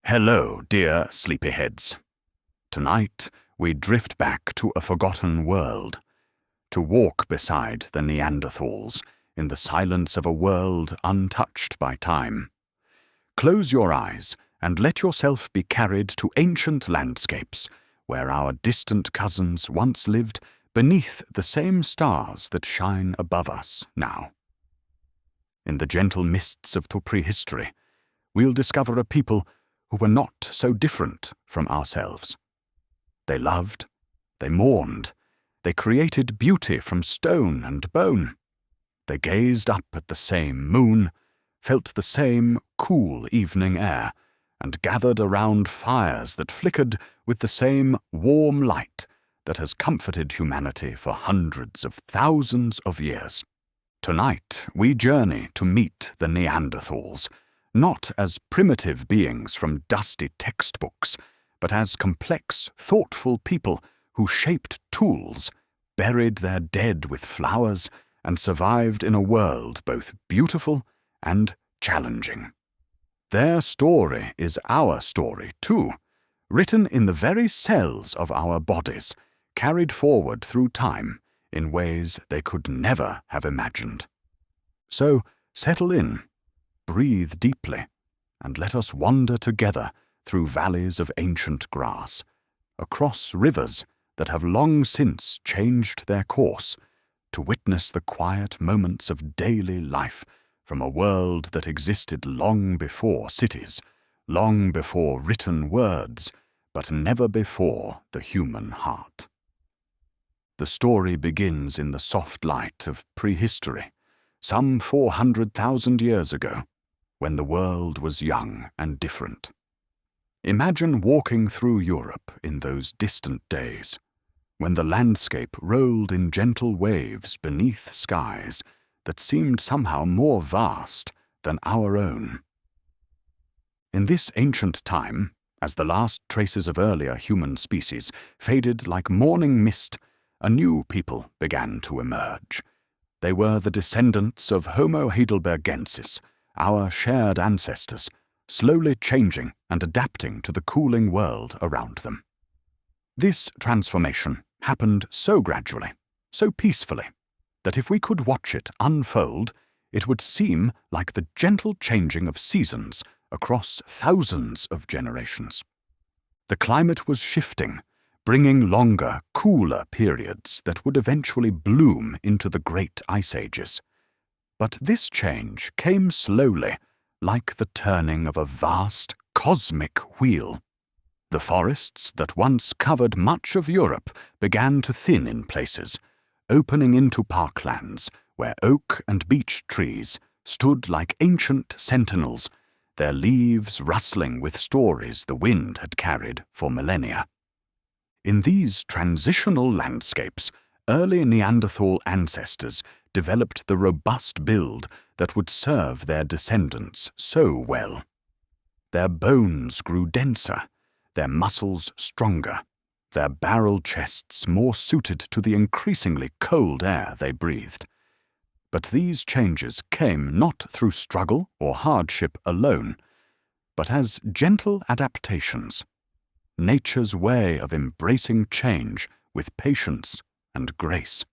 Hello, dear sleepyheads. Tonight, we drift back to a forgotten world, to walk beside the Neanderthals in the silence of a world untouched by time. Close your eyes and let yourself be carried to ancient landscapes where our distant cousins once lived beneath the same stars that shine above us now. In the gentle mists of the prehistory, we'll discover a people who were not so different from ourselves. They loved, they mourned, they created beauty from stone and bone. They gazed up at the same moon, felt the same cool evening air, and gathered around fires that flickered with the same warm light that has comforted humanity for hundreds of thousands of years. Tonight, we journey to meet the Neanderthals, not as primitive beings from dusty textbooks, but as complex, thoughtful people who shaped tools, buried their dead with flowers, and survived in a world both beautiful and challenging. Their story is our story too, written in the very cells of our bodies, carried forward through time in ways they could never have imagined. So settle in, breathe deeply, and let us wander together through valleys of ancient grass, across rivers that have long since changed their course, to witness the quiet moments of daily life from a world that existed long before cities, long before written words, but never before the human heart. The story begins in the soft light of prehistory, some 400,000 years ago, when the world was young and different. Imagine walking through Europe in those distant days, when the landscape rolled in gentle waves beneath skies that seemed somehow more vast than our own. In this ancient time, as the last traces of earlier human species faded like morning mist, a new people began to emerge. They were the descendants of Homo heidelbergensis, our shared ancestors, slowly changing and adapting to the cooling world around them. This transformation happened so gradually, so peacefully, that if we could watch it unfold, it would seem like the gentle changing of seasons across thousands of generations. The climate was shifting, bringing longer, cooler periods that would eventually bloom into the great ice ages. But this change came slowly, like the turning of a vast, cosmic wheel. The forests that once covered much of Europe began to thin in places, opening into parklands where oak and beech trees stood like ancient sentinels, their leaves rustling with stories the wind had carried for millennia. In these transitional landscapes, early Neanderthal ancestors developed the robust build that would serve their descendants so well. Their bones grew denser, their muscles stronger, their barrel chests more suited to the increasingly cold air they breathed. But these changes came not through struggle or hardship alone, but as gentle adaptations, nature's way of embracing change with patience and grace.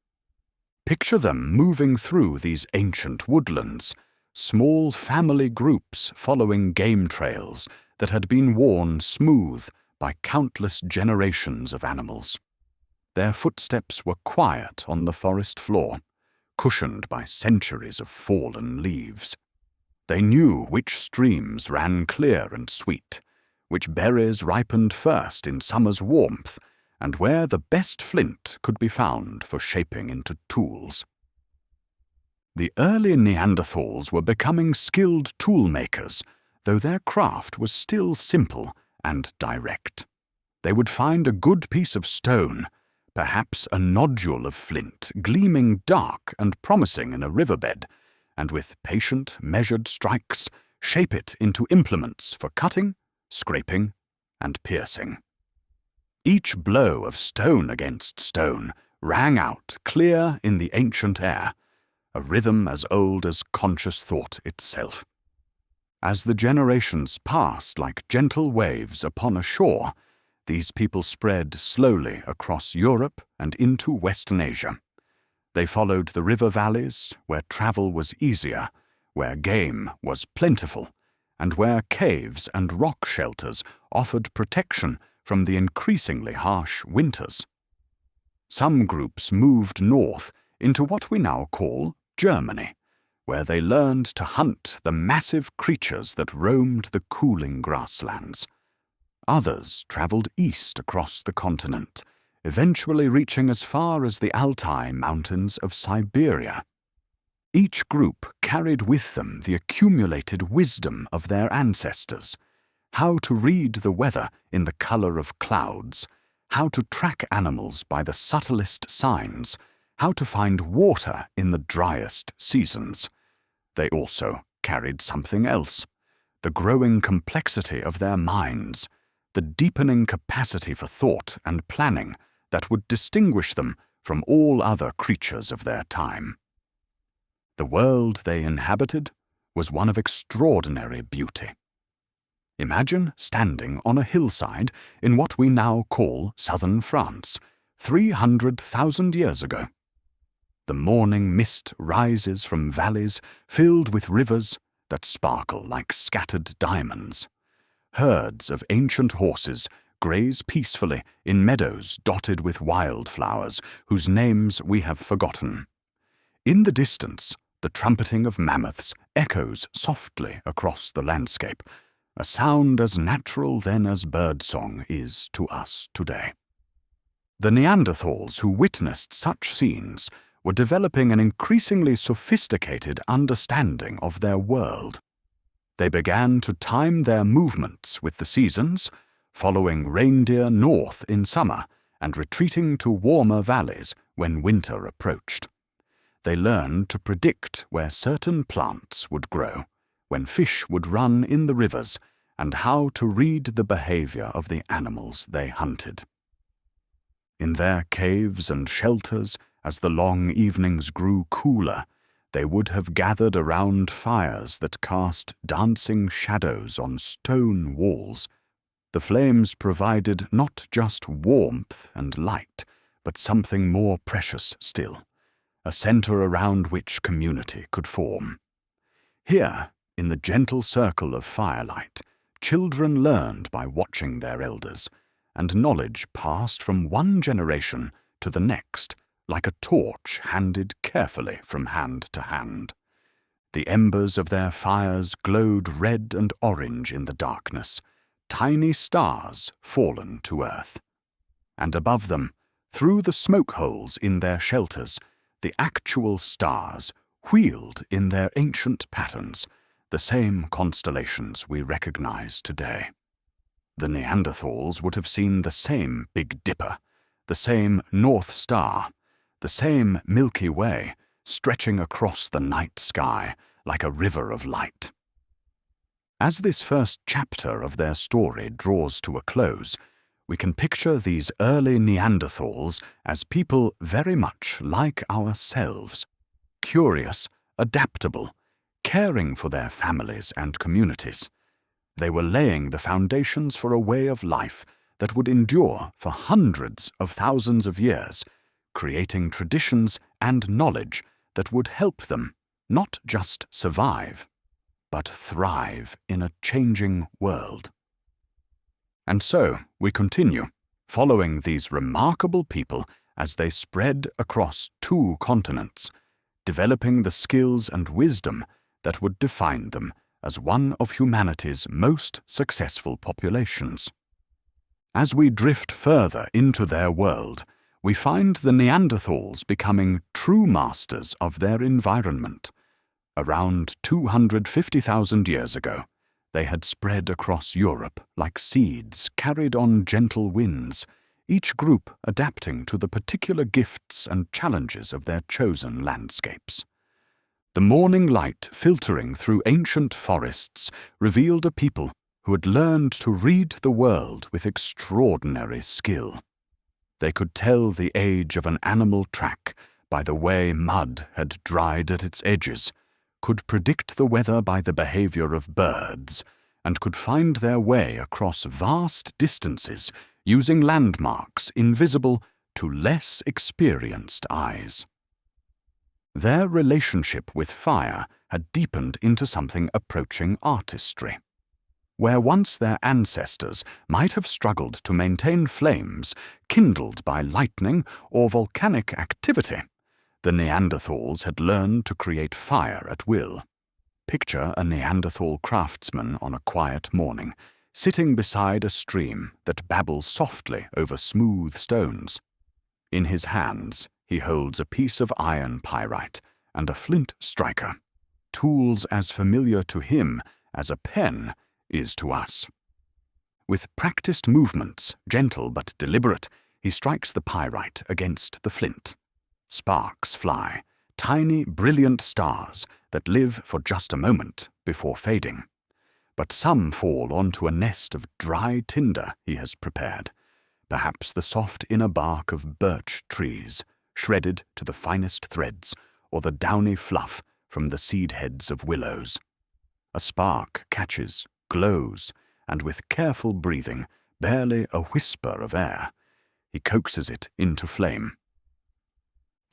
Picture them moving through these ancient woodlands, small family groups following game trails that had been worn smooth by countless generations of animals. Their footsteps were quiet on the forest floor, cushioned by centuries of fallen leaves. They knew which streams ran clear and sweet, which berries ripened first in summer's warmth, and where the best flint could be found for shaping into tools. The early Neanderthals were becoming skilled toolmakers, though their craft was still simple and direct. They would find a good piece of stone, perhaps a nodule of flint, gleaming dark and promising in a riverbed, and with patient, measured strikes, shape it into implements for cutting, scraping, and piercing. Each blow of stone against stone rang out clear in the ancient air, a rhythm as old as conscious thought itself. As the generations passed like gentle waves upon a shore, these people spread slowly across Europe and into Western Asia. They followed the river valleys, where travel was easier, where game was plentiful, and where caves and rock shelters offered protection from the increasingly harsh winters. Some groups moved north into what we now call Germany, where they learned to hunt the massive creatures that roamed the cooling grasslands. Others traveled east across the continent, eventually reaching as far as the Altai Mountains of Siberia. Each group carried with them the accumulated wisdom of their ancestors: how to read the weather in the color of clouds, how to track animals by the subtlest signs, how to find water in the driest seasons. They also carried something else: the growing complexity of their minds, the deepening capacity for thought and planning that would distinguish them from all other creatures of their time. The world they inhabited was one of extraordinary beauty. Imagine standing on a hillside in what we now call southern France, 300,000 years ago. The morning mist rises from valleys filled with rivers that sparkle like scattered diamonds. Herds of ancient horses graze peacefully in meadows dotted with wildflowers whose names we have forgotten. In the distance, the trumpeting of mammoths echoes softly across the landscape, a sound as natural then as birdsong is to us today. The Neanderthals who witnessed such scenes were developing an increasingly sophisticated understanding of their world. They began to time their movements with the seasons, following reindeer north in summer and retreating to warmer valleys when winter approached. They learned to predict where certain plants would grow, when fish would run in the rivers, and how to read the behavior of the animals they hunted. In their caves and shelters, as the long evenings grew cooler, they would have gathered around fires that cast dancing shadows on stone walls. The flames provided not just warmth and light, but something more precious still, a center around which community could form. Here, in the gentle circle of firelight, children learned by watching their elders, and knowledge passed from one generation to the next, like a torch handed carefully from hand to hand. The embers of their fires glowed red and orange in the darkness, tiny stars fallen to earth. And above them, through the smoke holes in their shelters, the actual stars wheeled in their ancient patterns, the same constellations we recognize today. The Neanderthals would have seen the same Big Dipper, the same North Star, the same Milky Way stretching across the night sky like a river of light. As this first chapter of their story draws to a close, we can picture these early Neanderthals as people very much like ourselves, curious, adaptable, caring for their families and communities. They were laying the foundations for a way of life that would endure for hundreds of thousands of years, creating traditions and knowledge that would help them not just survive, but thrive in a changing world. And so we continue, following these remarkable people as they spread across 2 continents, developing the skills and wisdom that would define them as one of humanity's most successful populations. As we drift further into their world, we find the Neanderthals becoming true masters of their environment. Around 250,000 years ago, they had spread across Europe like seeds carried on gentle winds, each group adapting to the particular gifts and challenges of their chosen landscapes. The morning light filtering through ancient forests revealed a people who had learned to read the world with extraordinary skill. They could tell the age of an animal track by the way mud had dried at its edges, could predict the weather by the behavior of birds, and could find their way across vast distances using landmarks invisible to less experienced eyes. Their relationship with fire had deepened into something approaching artistry. Where once their ancestors might have struggled to maintain flames kindled by lightning or volcanic activity, the Neanderthals had learned to create fire at will. Picture a Neanderthal craftsman on a quiet morning, sitting beside a stream that babbles softly over smooth stones. In his hands, he holds a piece of iron pyrite and a flint striker, tools as familiar to him as a pen is to us. With practiced movements, gentle but deliberate, he strikes the pyrite against the flint. Sparks fly, tiny, brilliant stars that live for just a moment before fading. But some fall onto a nest of dry tinder he has prepared, perhaps the soft inner bark of birch trees, shredded to the finest threads, or the downy fluff from the seed heads of willows. A spark catches, glows, and with careful breathing, barely a whisper of air, he coaxes it into flame.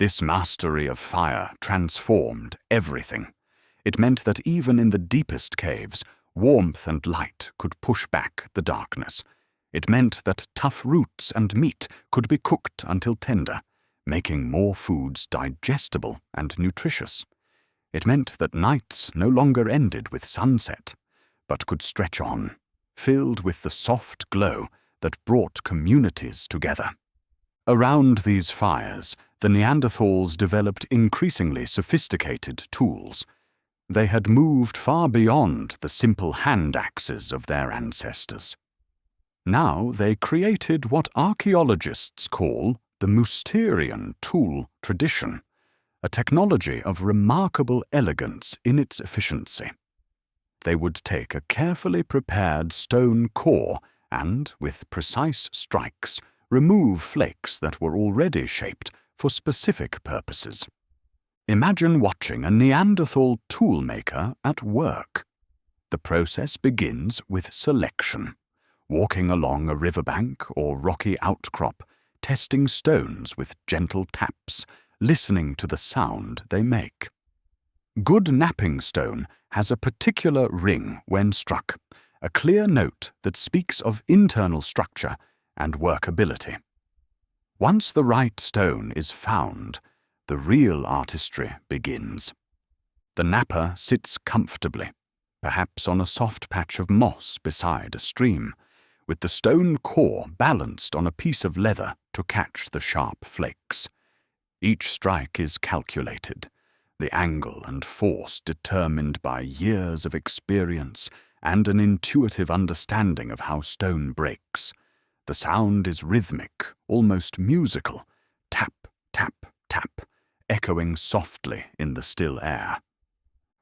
This mastery of fire transformed everything. It meant that even in the deepest caves, warmth and light could push back the darkness. It meant that tough roots and meat could be cooked until tender, making more foods digestible and nutritious. It meant that nights no longer ended with sunset, but could stretch on, filled with the soft glow that brought communities together. Around these fires, the Neanderthals developed increasingly sophisticated tools. They had moved far beyond the simple hand axes of their ancestors. Now they created what archaeologists call the Mousterian tool tradition, a technology of remarkable elegance in its efficiency. They would take a carefully prepared stone core and, with precise strikes, remove flakes that were already shaped for specific purposes. Imagine watching a Neanderthal toolmaker at work. The process begins with selection, walking along a riverbank or rocky outcrop, testing stones with gentle taps, listening to the sound they make. Good napping stone has a particular ring when struck, a clear note that speaks of internal structure and workability. Once the right stone is found, the real artistry begins. The napper sits comfortably, perhaps on a soft patch of moss beside a stream, with the stone core balanced on a piece of leather to catch the sharp flakes. Each strike is calculated, the angle and force determined by years of experience and an intuitive understanding of how stone breaks. The sound is rhythmic, almost musical, tap, tap, tap, echoing softly in the still air.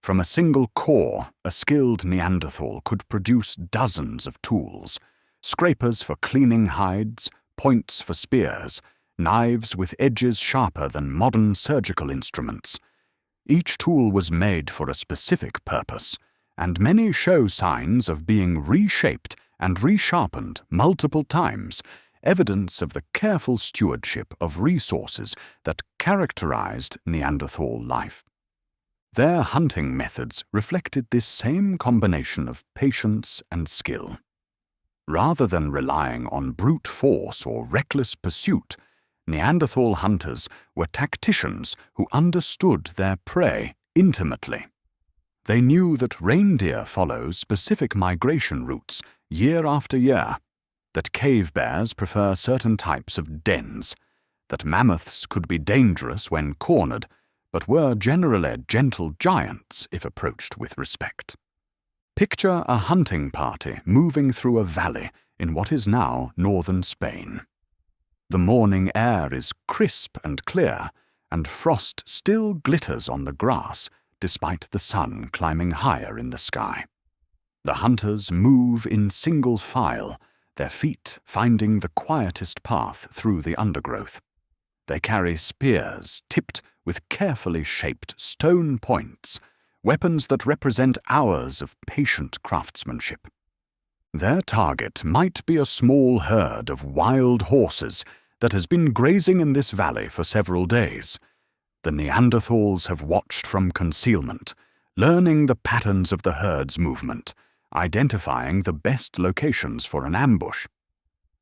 From a single core, a skilled Neanderthal could produce dozens of tools, scrapers for cleaning hides, points for spears, knives with edges sharper than modern surgical instruments. Each tool was made for a specific purpose, and many show signs of being reshaped and resharpened multiple times, evidence of the careful stewardship of resources that characterized Neanderthal life. Their hunting methods reflected this same combination of patience and skill. Rather than relying on brute force or reckless pursuit, Neanderthal hunters were tacticians who understood their prey intimately. They knew that reindeer follow specific migration routes year after year, that cave bears prefer certain types of dens, that mammoths could be dangerous when cornered, but were generally gentle giants if approached with respect. Picture a hunting party moving through a valley in what is now northern Spain. The morning air is crisp and clear, and frost still glitters on the grass despite the sun climbing higher in the sky. The hunters move in single file, their feet finding the quietest path through the undergrowth. They carry spears tipped with carefully shaped stone points, weapons that represent hours of patient craftsmanship. Their target might be a small herd of wild horses that has been grazing in this valley for several days. The Neanderthals have watched from concealment, learning the patterns of the herd's movement, identifying the best locations for an ambush.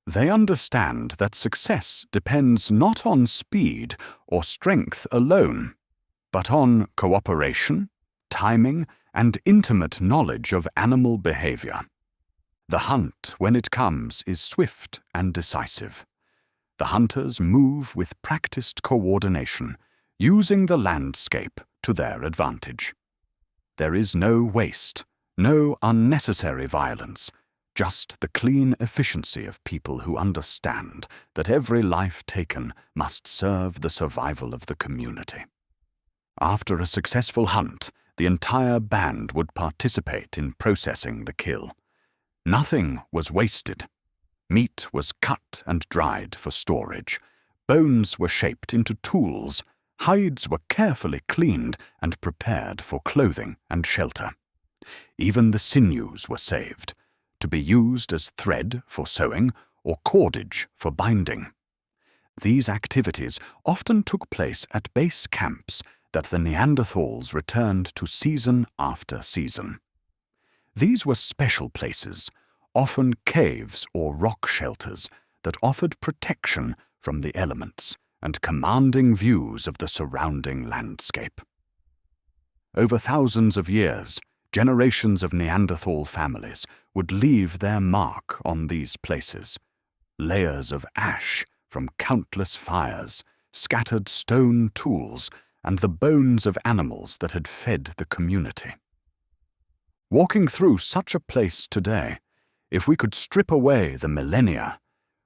They understand that success depends not on speed or strength alone, but on cooperation, timing, and intimate knowledge of animal behavior. The hunt, when it comes, is swift and decisive. The hunters move with practiced coordination, using the landscape to their advantage. There is no waste, no unnecessary violence, just the clean efficiency of people who understand that every life taken must serve the survival of the community. After a successful hunt, the entire band would participate in processing the kill. Nothing was wasted. Meat was cut and dried for storage. Bones were shaped into tools. Hides were carefully cleaned and prepared for clothing and shelter. Even the sinews were saved, to be used as thread for sewing or cordage for binding. These activities often took place at base camps that the Neanderthals returned to season after season. These were special places, often caves or rock shelters that offered protection from the elements and commanding views of the surrounding landscape. Over thousands of years, generations of Neanderthal families would leave their mark on these places. Layers of ash from countless fires, scattered stone tools, and the bones of animals that had fed the community. Walking through such a place today, if we could strip away the millennia,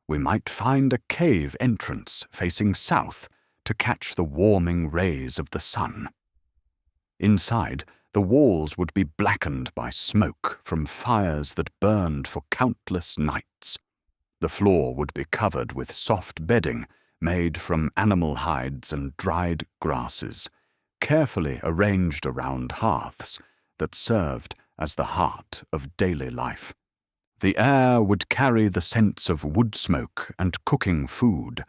we might find a cave entrance facing south to catch the warming rays of the sun. Inside, the walls would be blackened by smoke from fires that burned for countless nights. The floor would be covered with soft bedding made from animal hides and dried grasses, carefully arranged around hearths that served as the heart of daily life. The air would carry the scents of wood smoke and cooking food,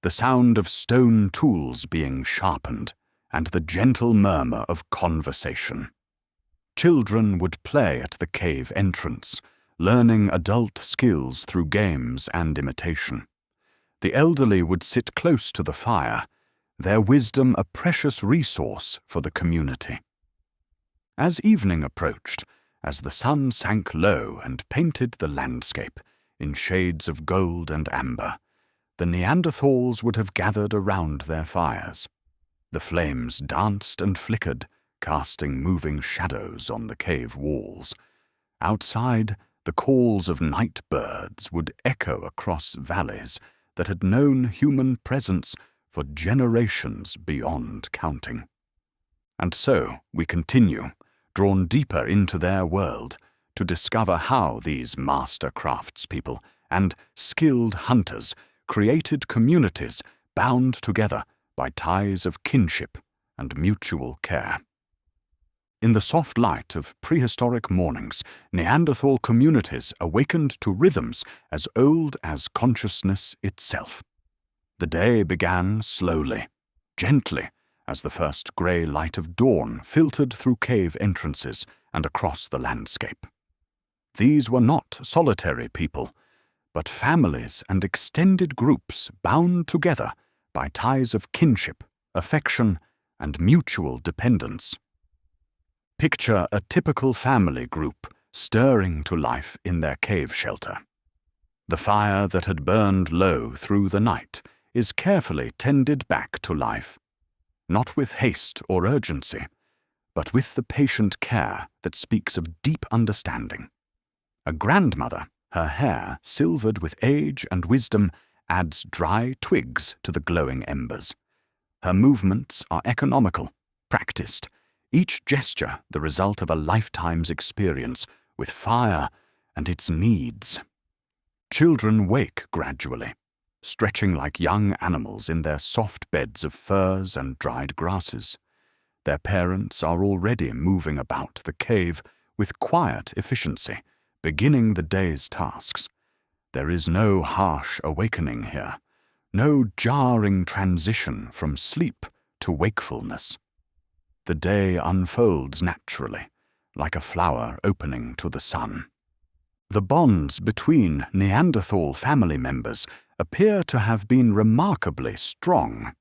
the sound of stone tools being sharpened, and the gentle murmur of conversation. Children would play at the cave entrance, learning adult skills through games and imitation. The elderly would sit close to the fire, their wisdom a precious resource for the community. As evening approached, as the sun sank low and painted the landscape in shades of gold and amber, the Neanderthals would have gathered around their fires. The flames danced and flickered, casting moving shadows on the cave walls. Outside, the calls of night birds would echo across valleys that had known human presence for generations beyond counting. And so we continue, drawn deeper into their world, to discover how these master craftspeople and skilled hunters created communities bound together by ties of kinship and mutual care. In the soft light of prehistoric mornings, Neanderthal communities awakened to rhythms as old as consciousness itself. The day began slowly, gently, as the first grey light of dawn filtered through cave entrances and across the landscape. These were not solitary people, but families and extended groups bound together by ties of kinship, affection, and mutual dependence. Picture a typical family group stirring to life in their cave shelter. The fire that had burned low through the night is carefully tended back to life, not with haste or urgency, but with the patient care that speaks of deep understanding. A grandmother, her hair silvered with age and wisdom, adds dry twigs to the glowing embers. Her movements are economical, practiced, each gesture the result of a lifetime's experience with fire and its needs. Children wake gradually, stretching like young animals in their soft beds of furs and dried grasses. Their parents are already moving about the cave with quiet efficiency, beginning the day's tasks. There is no harsh awakening here, no jarring transition from sleep to wakefulness. The day unfolds naturally, like a flower opening to the sun. The bonds between Neanderthal family members appear to have been remarkably strong.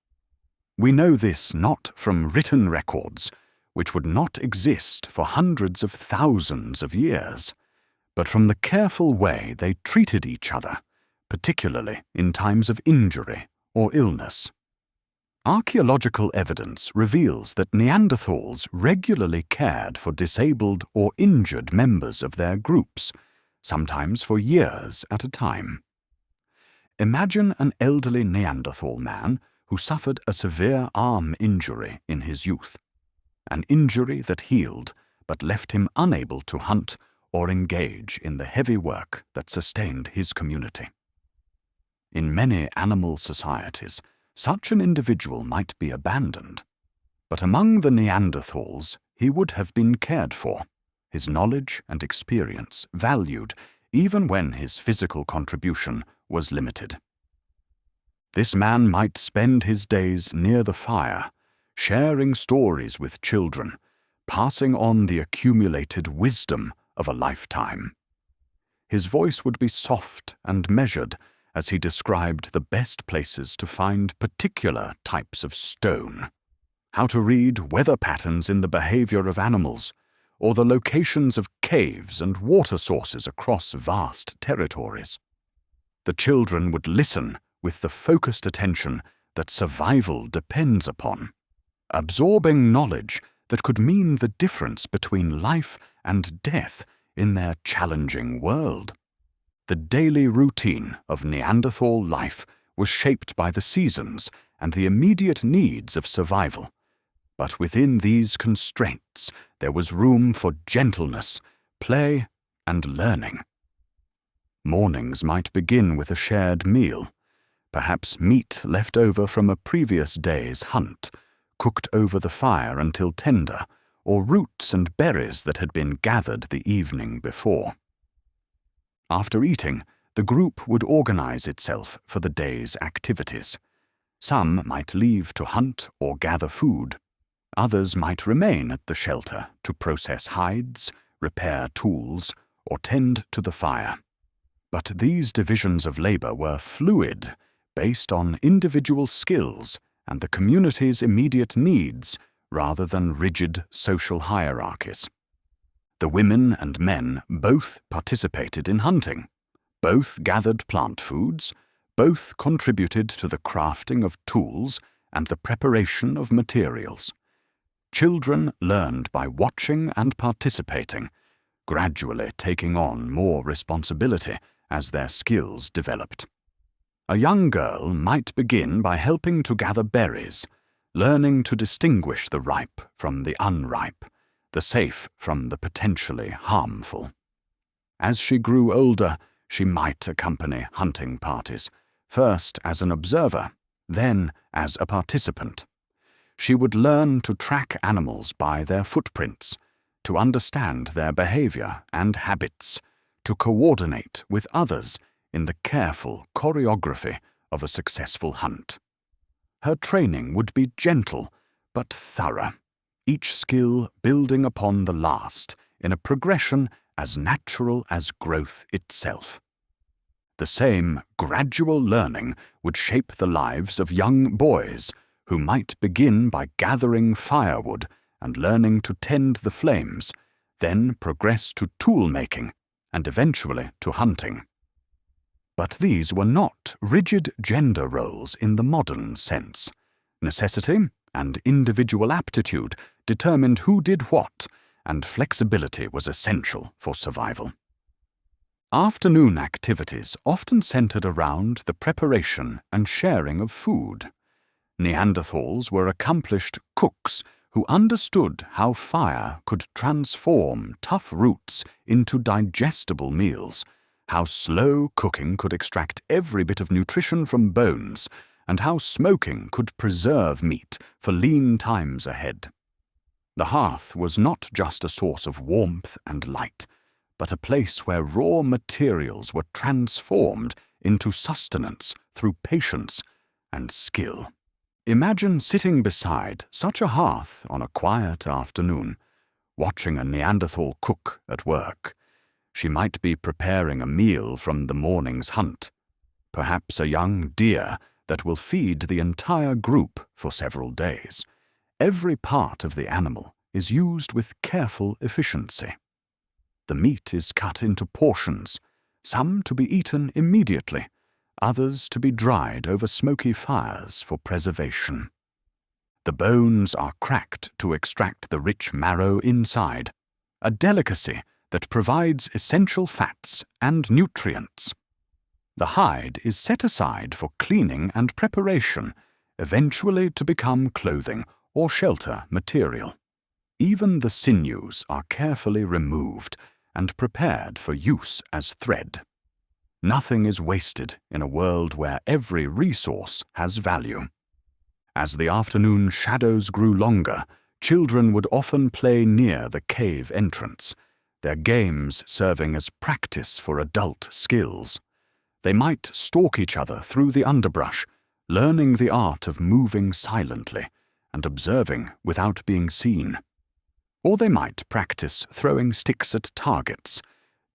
We know this not from written records, which would not exist for hundreds of thousands of years, but from the careful way they treated each other, particularly in times of injury or illness. Archaeological evidence reveals that Neanderthals regularly cared for disabled or injured members of their groups, sometimes for years at a time. Imagine an elderly Neanderthal man who suffered a severe arm injury in his youth, an injury that healed but left him unable to hunt or engage in the heavy work that sustained his community. In many animal societies, such an individual might be abandoned, but among the Neanderthals he would have been cared for, his knowledge and experience valued even when his physical contribution was limited. This man might spend his days near the fire, sharing stories with children, passing on the accumulated wisdom of a lifetime. His voice would be soft and measured as he described the best places to find particular types of stone, how to read weather patterns in the behavior of animals, or the locations of caves and water sources across vast territories. The children would listen with the focused attention that survival depends upon, absorbing knowledge that could mean the difference between life and death in their challenging world. The daily routine of Neanderthal life was shaped by the seasons and the immediate needs of survival. But within these constraints, there was room for gentleness, play, and learning. Mornings might begin with a shared meal, perhaps meat left over from a previous day's hunt, cooked over the fire until tender, or roots and berries that had been gathered the evening before. After eating, the group would organize itself for the day's activities. Some might leave to hunt or gather food. Others might remain at the shelter to process hides, repair tools, or tend to the fire. But these divisions of labor were fluid, based on individual skills and the community's immediate needs rather than rigid social hierarchies. The women and men both participated in hunting, both gathered plant foods, both contributed to the crafting of tools and the preparation of materials. Children learned by watching and participating, gradually taking on more responsibility as their skills developed. A young girl might begin by helping to gather berries, learning to distinguish the ripe from the unripe, the safe from the potentially harmful. As she grew older, she might accompany hunting parties, first as an observer, then as a participant. She would learn to track animals by their footprints, to understand their behavior and habits, to coordinate with others in the careful choreography of a successful hunt. Her training would be gentle but thorough, each skill building upon the last in a progression as natural as growth itself. The same gradual learning would shape the lives of young boys who might begin by gathering firewood and learning to tend the flames, then progress to tool-making and eventually to hunting. But these were not rigid gender roles in the modern sense. Necessity and individual aptitude determined who did what, and flexibility was essential for survival. Afternoon activities often centered around the preparation and sharing of food. Neanderthals were accomplished cooks who understood how fire could transform tough roots into digestible meals, how slow cooking could extract every bit of nutrition from bones, and how smoking could preserve meat for lean times ahead. The hearth was not just a source of warmth and light, but a place where raw materials were transformed into sustenance through patience and skill. Imagine sitting beside such a hearth on a quiet afternoon, watching a Neanderthal cook at work. She might be preparing a meal from the morning's hunt, perhaps a young deer that will feed the entire group for several days. Every part of the animal is used with careful efficiency. The meat is cut into portions, some to be eaten immediately, others to be dried over smoky fires for preservation. The bones are cracked to extract the rich marrow inside, a delicacy that provides essential fats and nutrients. The hide is set aside for cleaning and preparation, eventually to become clothing or shelter material. Even the sinews are carefully removed and prepared for use as thread. Nothing is wasted in a world where every resource has value. As the afternoon shadows grew longer, children would often play near the cave entrance, their games serving as practice for adult skills. They might stalk each other through the underbrush, learning the art of moving silently and observing without being seen. Or they might practice throwing sticks at targets,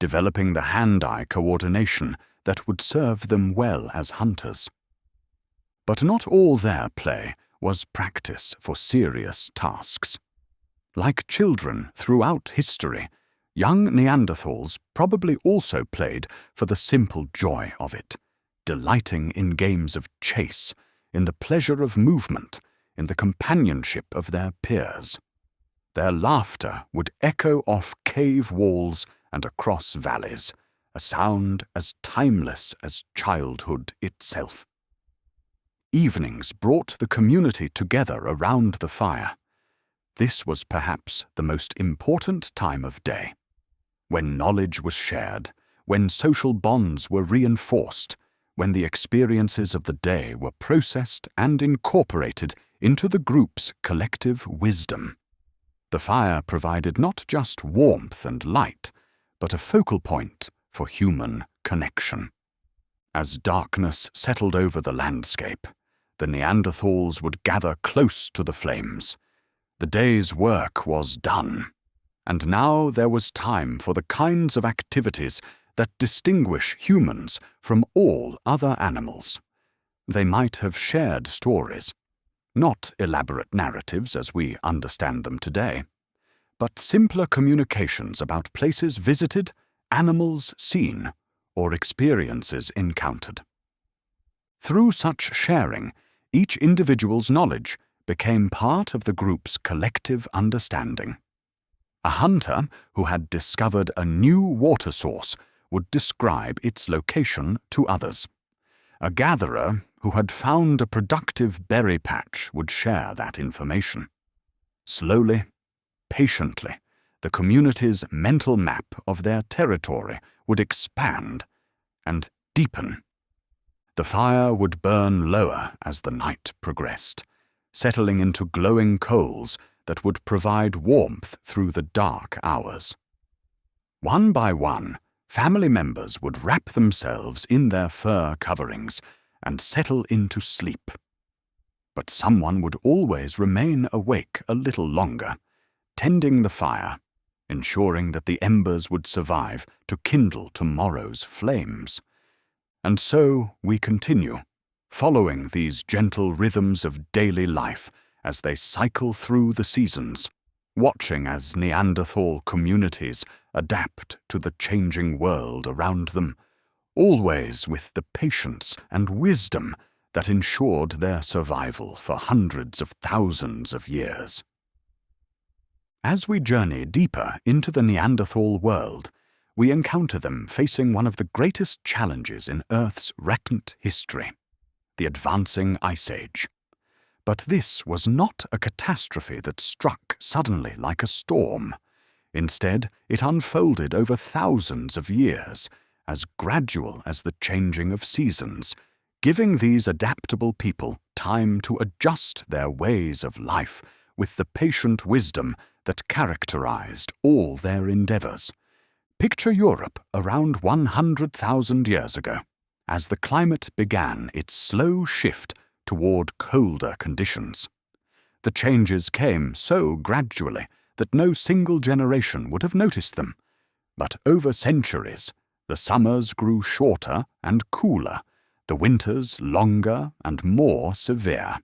developing the hand-eye coordination that would serve them well as hunters. But not all their play was practice for serious tasks. Like children throughout history, young Neanderthals probably also played for the simple joy of it, delighting in games of chase, in the pleasure of movement, in the companionship of their peers. Their laughter would echo off cave walls and across valleys, a sound as timeless as childhood itself. Evenings brought the community together around the fire. This was perhaps the most important time of day, when knowledge was shared, when social bonds were reinforced, when the experiences of the day were processed and incorporated into the group's collective wisdom. The fire provided not just warmth and light, but a focal point for human connection. As darkness settled over the landscape, the Neanderthals would gather close to the flames. The day's work was done, and now there was time for the kinds of activities that distinguish humans from all other animals. They might have shared stories, not elaborate narratives as we understand them today, but simpler communications about places visited, animals seen, or experiences encountered. Through such sharing, each individual's knowledge became part of the group's collective understanding. A hunter who had discovered a new water source would describe its location to others. A gatherer who had found a productive berry patch would share that information. Slowly, patiently, the community's mental map of their territory would expand and deepen. The fire would burn lower as the night progressed, settling into glowing coals that would provide warmth through the dark hours. One by one, family members would wrap themselves in their fur coverings and settle into sleep. But someone would always remain awake a little longer, tending the fire, ensuring that the embers would survive to kindle tomorrow's flames. And so we continue, following these gentle rhythms of daily life as they cycle through the seasons, watching as Neanderthal communities adapt to the changing world around them, always with the patience and wisdom that ensured their survival for hundreds of thousands of years. As we journey deeper into the Neanderthal world, we encounter them facing one of the greatest challenges in Earth's recent history, the advancing Ice Age. But this was not a catastrophe that struck suddenly like a storm. Instead, it unfolded over thousands of years, as gradual as the changing of seasons, giving these adaptable people time to adjust their ways of life with the patient wisdom that characterized all their endeavors. Picture Europe around 100,000 years ago, as the climate began its slow shift toward colder conditions. The changes came so gradually that no single generation would have noticed them. But over centuries, the summers grew shorter and cooler, the winters longer and more severe.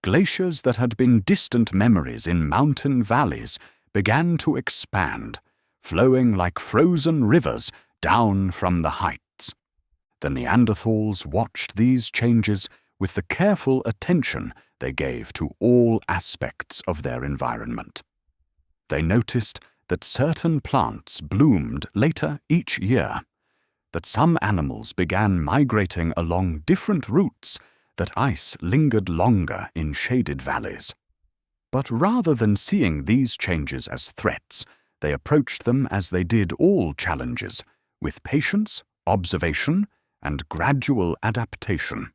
Glaciers that had been distant memories in mountain valleys began to expand, flowing like frozen rivers down from the heights. The Neanderthals watched these changes with the careful attention they gave to all aspects of their environment. They noticed that certain plants bloomed later each year, that some animals began migrating along different routes, that ice lingered longer in shaded valleys. But rather than seeing these changes as threats, they approached them as they did all challenges, with patience, observation, and gradual adaptation.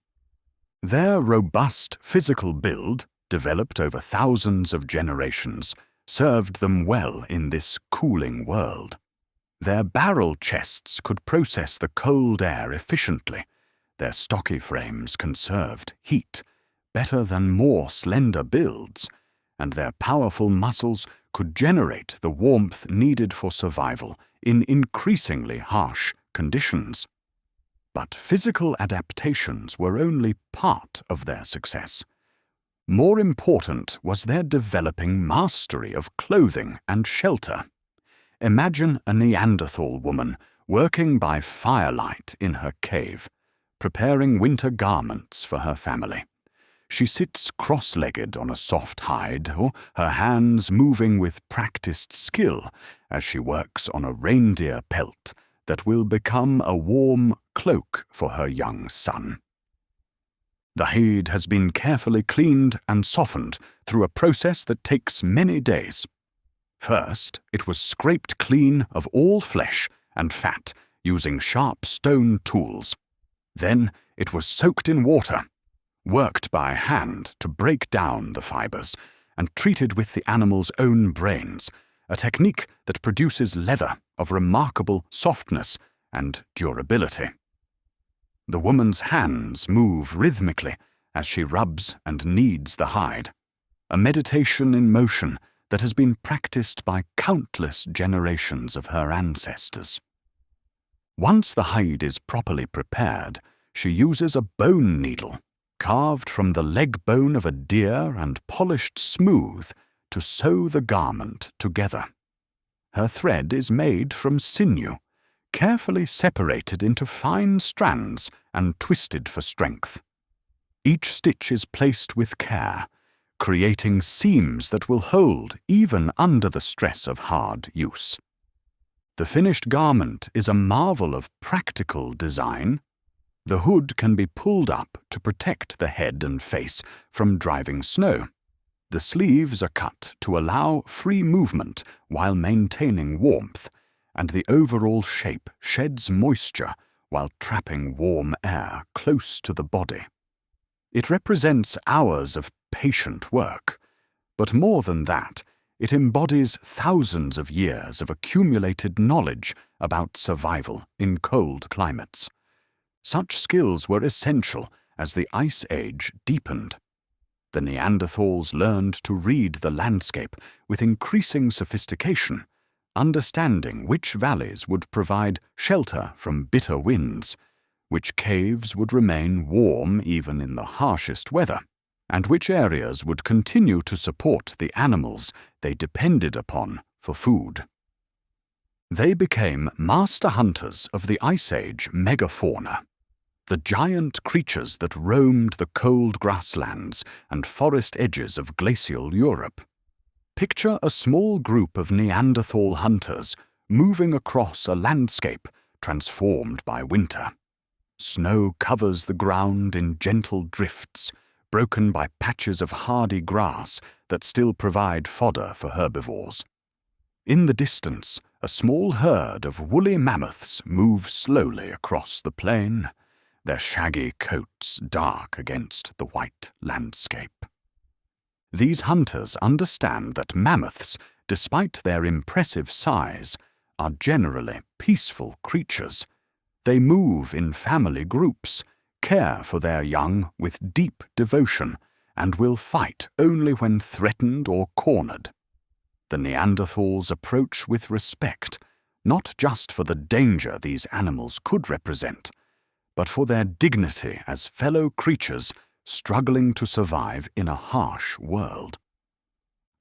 Their robust physical build, developed over thousands of generations, served them well in this cooling world. Their barrel chests could process the cold air efficiently. Their stocky frames conserved heat better than more slender builds, and their powerful muscles could generate the warmth needed for survival in increasingly harsh conditions. But physical adaptations were only part of their success. More important was their developing mastery of clothing and shelter. Imagine a Neanderthal woman working by firelight in her cave, preparing winter garments for her family. She sits cross-legged on a soft hide, or her hands moving with practiced skill as she works on a reindeer pelt that will become a warm cloak for her young son. The hide has been carefully cleaned and softened through a process that takes many days. First, it was scraped clean of all flesh and fat using sharp stone tools. Then it was soaked in water, worked by hand to break down the fibers, and treated with the animal's own brains, a technique that produces leather of remarkable softness and durability. The woman's hands move rhythmically as she rubs and kneads the hide, a meditation in motion that has been practiced by countless generations of her ancestors. Once the hide is properly prepared, she uses a bone needle, carved from the leg bone of a deer and polished smooth, to sew the garment together. Her thread is made from sinew, carefully separated into fine strands and twisted for strength. Each stitch is placed with care, creating seams that will hold even under the stress of hard use. The finished garment is a marvel of practical design. The hood can be pulled up to protect the head and face from driving snow. The sleeves are cut to allow free movement while maintaining warmth, and the overall shape sheds moisture while trapping warm air close to the body. It represents hours of patient work, but more than that, it embodies thousands of years of accumulated knowledge about survival in cold climates. Such skills were essential as the Ice Age deepened. The Neanderthals learned to read the landscape with increasing sophistication, understanding which valleys would provide shelter from bitter winds, which caves would remain warm even in the harshest weather, and which areas would continue to support the animals they depended upon for food. They became master hunters of the Ice Age megafauna, the giant creatures that roamed the cold grasslands and forest edges of glacial Europe. Picture a small group of Neanderthal hunters moving across a landscape transformed by winter. Snow covers the ground in gentle drifts, broken by patches of hardy grass that still provide fodder for herbivores. In the distance, a small herd of woolly mammoths move slowly across the plain, their shaggy coats dark against the white landscape. These hunters understand that mammoths, despite their impressive size, are generally peaceful creatures. They move in family groups, care for their young with deep devotion, and will fight only when threatened or cornered. The Neanderthals approach with respect, not just for the danger these animals could represent, but for their dignity as fellow creatures struggling to survive in a harsh world.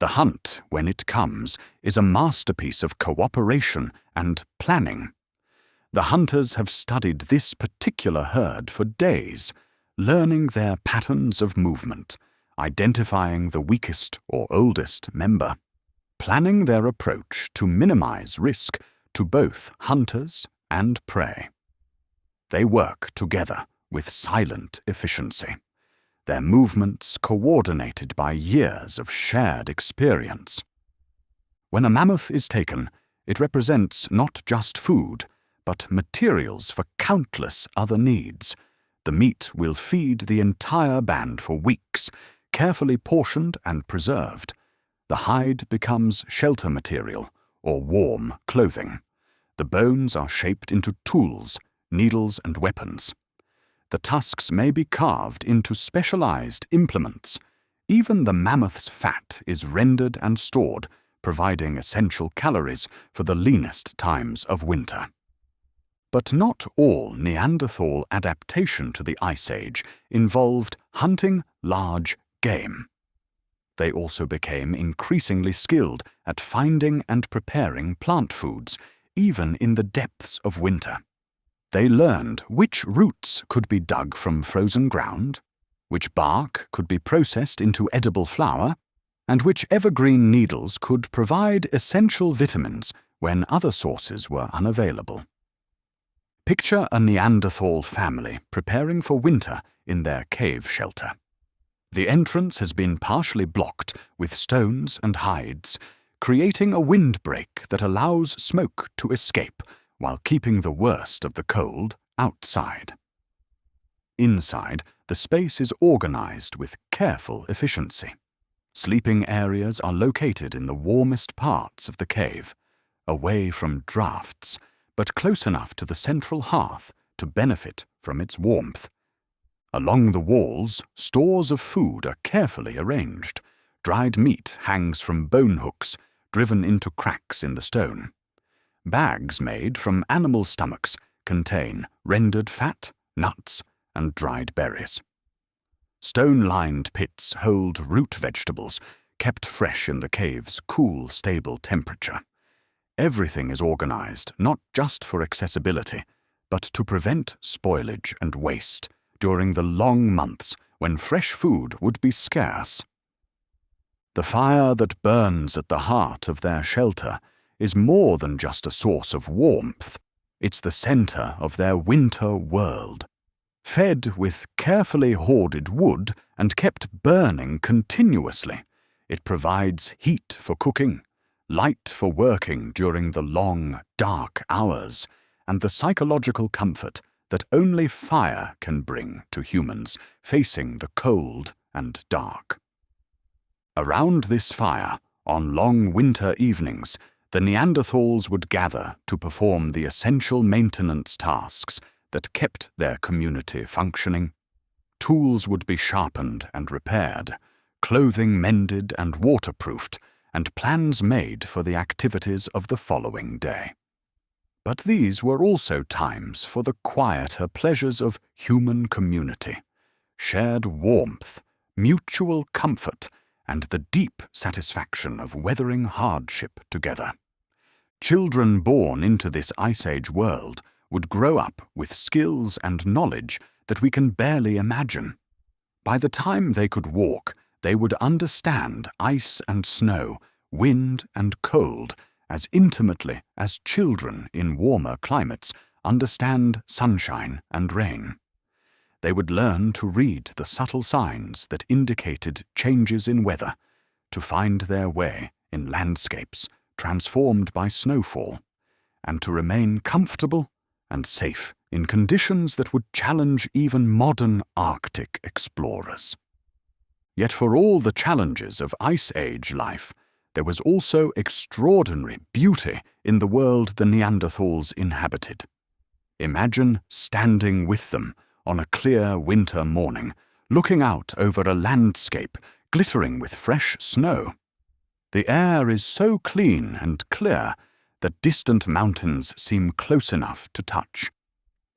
The hunt, when it comes, is a masterpiece of cooperation and planning. The hunters have studied this particular herd for days, learning their patterns of movement, identifying the weakest or oldest member, planning their approach to minimize risk to both hunters and prey. They work together with silent efficiency, their movements coordinated by years of shared experience. When a mammoth is taken, it represents not just food, but materials for countless other needs. The meat will feed the entire band for weeks, carefully portioned and preserved. The hide becomes shelter material or warm clothing. The bones are shaped into tools, needles, and weapons. The tusks may be carved into specialized implements. Even the mammoth's fat is rendered and stored, providing essential calories for the leanest times of winter. But not all Neanderthal adaptation to the Ice Age involved hunting large game. They also became increasingly skilled at finding and preparing plant foods, even in the depths of winter. They learned which roots could be dug from frozen ground, which bark could be processed into edible flour, and which evergreen needles could provide essential vitamins when other sources were unavailable. Picture a Neanderthal family preparing for winter in their cave shelter. The entrance has been partially blocked with stones and hides, creating a windbreak that allows smoke to escape while keeping the worst of the cold outside. Inside, the space is organized with careful efficiency. Sleeping areas are located in the warmest parts of the cave, away from drafts, but close enough to the central hearth to benefit from its warmth. Along the walls, stores of food are carefully arranged. Dried meat hangs from bone hooks driven into cracks in the stone. Bags made from animal stomachs contain rendered fat, nuts, and dried berries. Stone-lined pits hold root vegetables, kept fresh in the cave's cool, stable temperature. Everything is organized not just for accessibility, but to prevent spoilage and waste during the long months when fresh food would be scarce. The fire that burns at the heart of their shelter is more than just a source of warmth. It's the center of their winter world. Fed with carefully hoarded wood and kept burning continuously, it provides heat for cooking, light for working during the long, dark hours, and the psychological comfort that only fire can bring to humans facing the cold and dark. Around this fire, on long winter evenings, the Neanderthals would gather to perform the essential maintenance tasks that kept their community functioning. Tools would be sharpened and repaired, clothing mended and waterproofed, and plans made for the activities of the following day. But these were also times for the quieter pleasures of human community, shared warmth, mutual comfort, and the deep satisfaction of weathering hardship together. Children born into this Ice Age world would grow up with skills and knowledge that we can barely imagine. By the time they could walk, they would understand ice and snow, wind and cold, as intimately as children in warmer climates understand sunshine and rain. They would learn to read the subtle signs that indicated changes in weather, to find their way in landscapes transformed by snowfall, and to remain comfortable and safe in conditions that would challenge even modern Arctic explorers. Yet for all the challenges of Ice Age life, there was also extraordinary beauty in the world the Neanderthals inhabited. Imagine standing with them on a clear winter morning, looking out over a landscape glittering with fresh snow. The air is so clean and clear that distant mountains seem close enough to touch.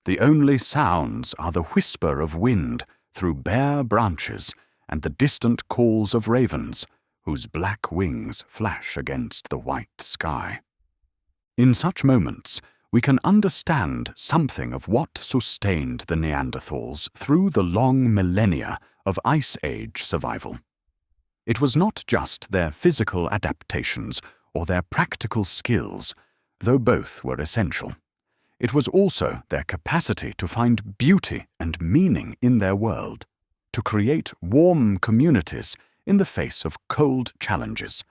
The only sounds are the whisper of wind through bare branches and the distant calls of ravens, whose black wings flash against the white sky. In such moments, we can understand something of what sustained the Neanderthals through the long millennia of Ice Age survival. It was not just their physical adaptations or their practical skills, though both were essential. It was also their capacity to find beauty and meaning in their world, to create warm communities in the face of cold challenges,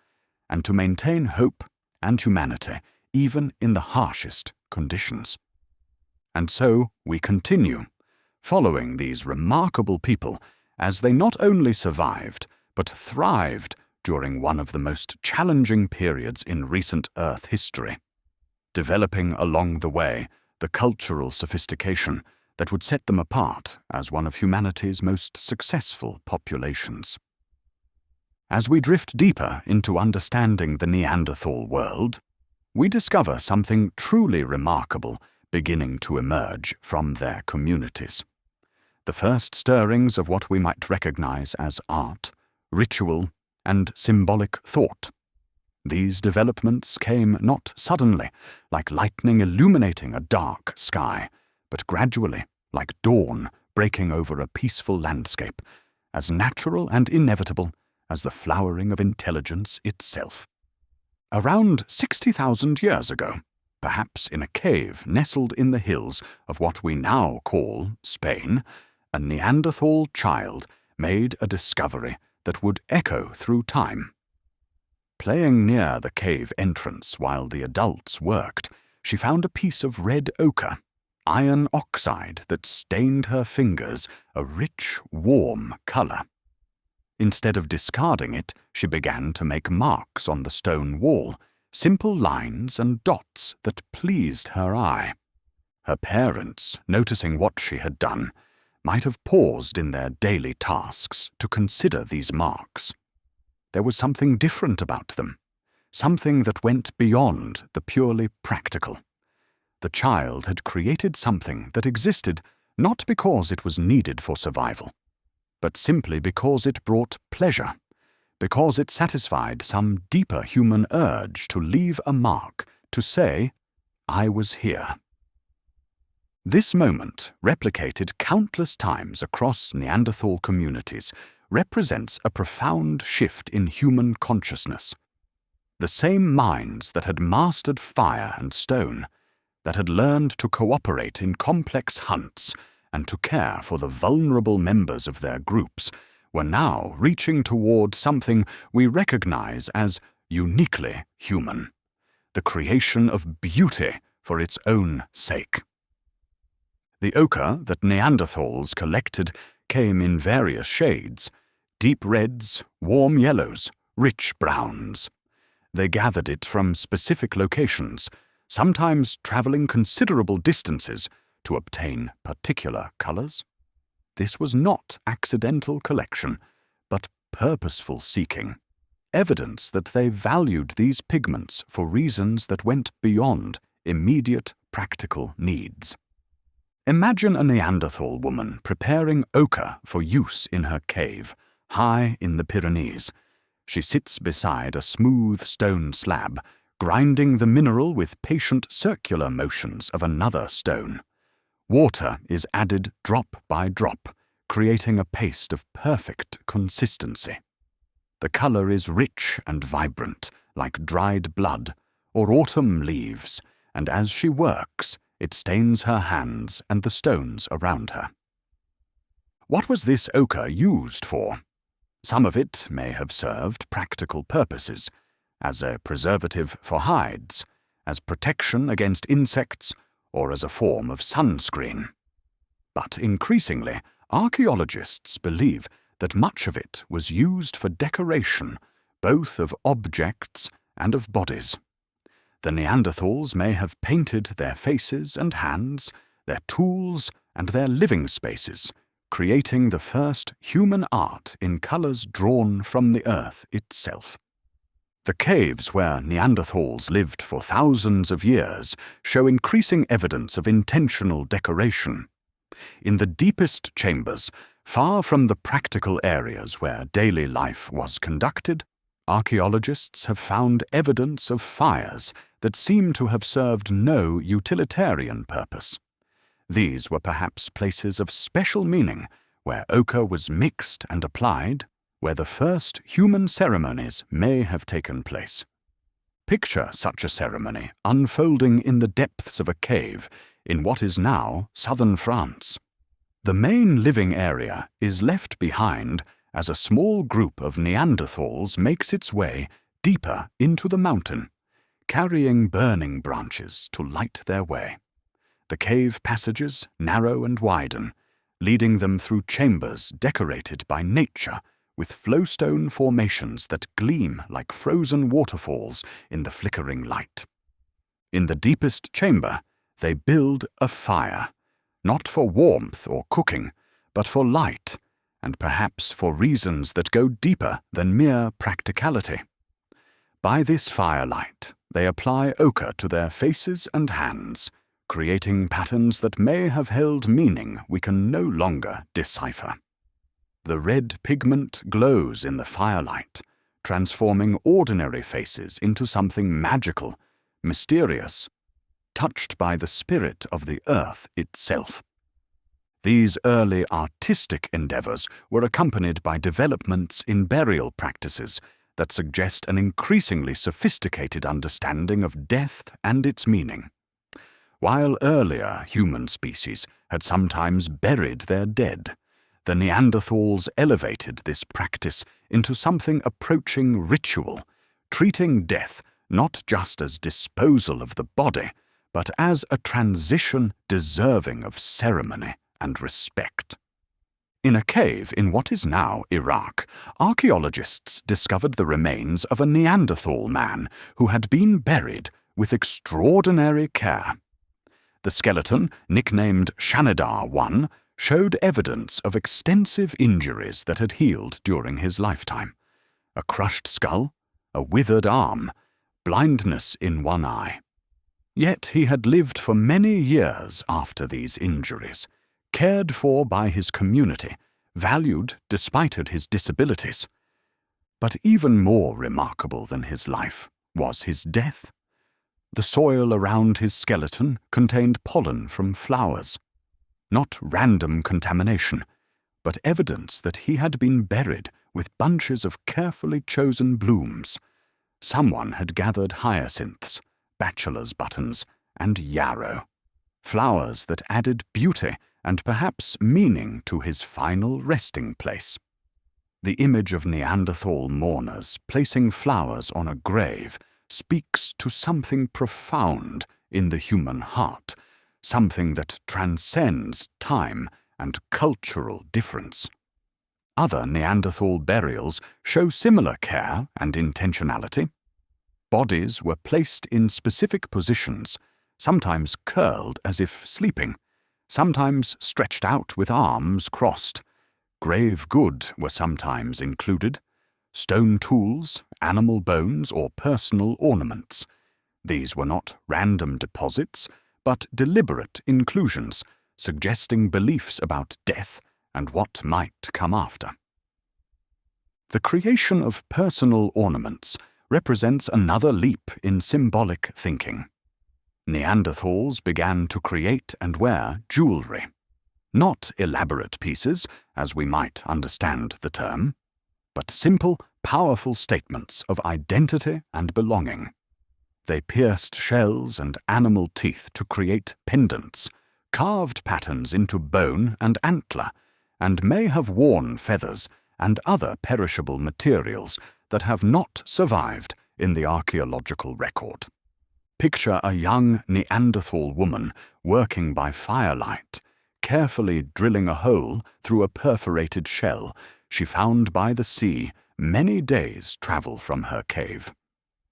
and to maintain hope and humanity even in the harshest conditions. And so we continue, following these remarkable people as they not only survived, but thrived during one of the most challenging periods in recent Earth history, developing along the way the cultural sophistication that would set them apart as one of humanity's most successful populations. As we drift deeper into understanding the Neanderthal world, we discover something truly remarkable beginning to emerge from their communities. The first stirrings of what we might recognize as art, ritual, and symbolic thought. These developments came not suddenly, like lightning illuminating a dark sky, but gradually, like dawn breaking over a peaceful landscape, as natural and inevitable as the flowering of intelligence itself. Around 60,000 years ago, perhaps in a cave nestled in the hills of what we now call Spain, a Neanderthal child made a discovery that would echo through time. Playing near the cave entrance while the adults worked, she found a piece of red ochre, iron oxide that stained her fingers a rich, warm color. Instead of discarding it, she began to make marks on the stone wall, simple lines and dots that pleased her eye. Her parents, noticing what she had done, might have paused in their daily tasks to consider these marks. There was something different about them, something that went beyond the purely practical. The child had created something that existed not because it was needed for survival, but simply because it brought pleasure, because it satisfied some deeper human urge to leave a mark, to say, "I was here." This moment, replicated countless times across Neanderthal communities, represents a profound shift in human consciousness. The same minds that had mastered fire and stone, that had learned to cooperate in complex hunts and to care for the vulnerable members of their groups, were now reaching toward something we recognize as uniquely human, the creation of beauty for its own sake. The ochre that Neanderthals collected came in various shades: deep reds, warm yellows, rich browns. They gathered it from specific locations, sometimes traveling considerable distances to obtain particular colors. This was not accidental collection, but purposeful seeking, evidence that they valued these pigments for reasons that went beyond immediate practical needs. Imagine a Neanderthal woman preparing ochre for use in her cave, high in the Pyrenees. She sits beside a smooth stone slab, grinding the mineral with patient circular motions of another stone. Water is added drop by drop, creating a paste of perfect consistency. The color is rich and vibrant, like dried blood or autumn leaves, and as she works, it stains her hands and the stones around her. What was this ochre used for? Some of it may have served practical purposes, as a preservative for hides, as protection against insects, or as a form of sunscreen. But increasingly, archaeologists believe that much of it was used for decoration, both of objects and of bodies. The Neanderthals may have painted their faces and hands, their tools, and their living spaces, creating the first human art in colors drawn from the earth itself. The caves where Neanderthals lived for thousands of years show increasing evidence of intentional decoration. In the deepest chambers, far from the practical areas where daily life was conducted, archaeologists have found evidence of fires that seem to have served no utilitarian purpose. These were perhaps places of special meaning, where ochre was mixed and applied, where the first human ceremonies may have taken place. Picture such a ceremony unfolding in the depths of a cave in what is now southern France. The main living area is left behind as a small group of Neanderthals makes its way deeper into the mountain, carrying burning branches to light their way. The cave passages narrow and widen, leading them through chambers decorated by nature with flowstone formations that gleam like frozen waterfalls in the flickering light. In the deepest chamber, they build a fire, not for warmth or cooking, but for light, and perhaps for reasons that go deeper than mere practicality. By this firelight, they apply ochre to their faces and hands, creating patterns that may have held meaning we can no longer decipher. The red pigment glows in the firelight, transforming ordinary faces into something magical, mysterious, touched by the spirit of the earth itself. These early artistic endeavors were accompanied by developments in burial practices that suggest an increasingly sophisticated understanding of death and its meaning. While earlier human species had sometimes buried their dead, the Neanderthals elevated this practice into something approaching ritual, treating death not just as disposal of the body, but as a transition deserving of ceremony and respect. In a cave in what is now Iraq, archaeologists discovered the remains of a Neanderthal man who had been buried with extraordinary care. The skeleton, nicknamed Shanidar I, showed evidence of extensive injuries that had healed during his lifetime. A crushed skull, a withered arm, blindness in one eye. Yet he had lived for many years after these injuries, cared for by his community, valued despite his disabilities. But even more remarkable than his life was his death. The soil around his skeleton contained pollen from flowers. Not random contamination, but evidence that he had been buried with bunches of carefully chosen blooms. Someone had gathered hyacinths, bachelor's buttons, and yarrow, flowers that added beauty and perhaps meaning to his final resting place. The image of Neanderthal mourners placing flowers on a grave speaks to something profound in the human heart, something that transcends time and cultural difference. Other Neanderthal burials show similar care and intentionality. Bodies were placed in specific positions, sometimes curled as if sleeping, sometimes stretched out with arms crossed. Grave goods were sometimes included, stone tools, animal bones, or personal ornaments. These were not random deposits, but deliberate inclusions, suggesting beliefs about death and what might come after. The creation of personal ornaments represents another leap in symbolic thinking. Neanderthals began to create and wear jewelry. Not elaborate pieces, as we might understand the term, but simple, powerful statements of identity and belonging. They pierced shells and animal teeth to create pendants, carved patterns into bone and antler, and may have worn feathers and other perishable materials that have not survived in the archaeological record. Picture a young Neanderthal woman working by firelight, carefully drilling a hole through a perforated shell, she found by the sea many days' travel from her cave.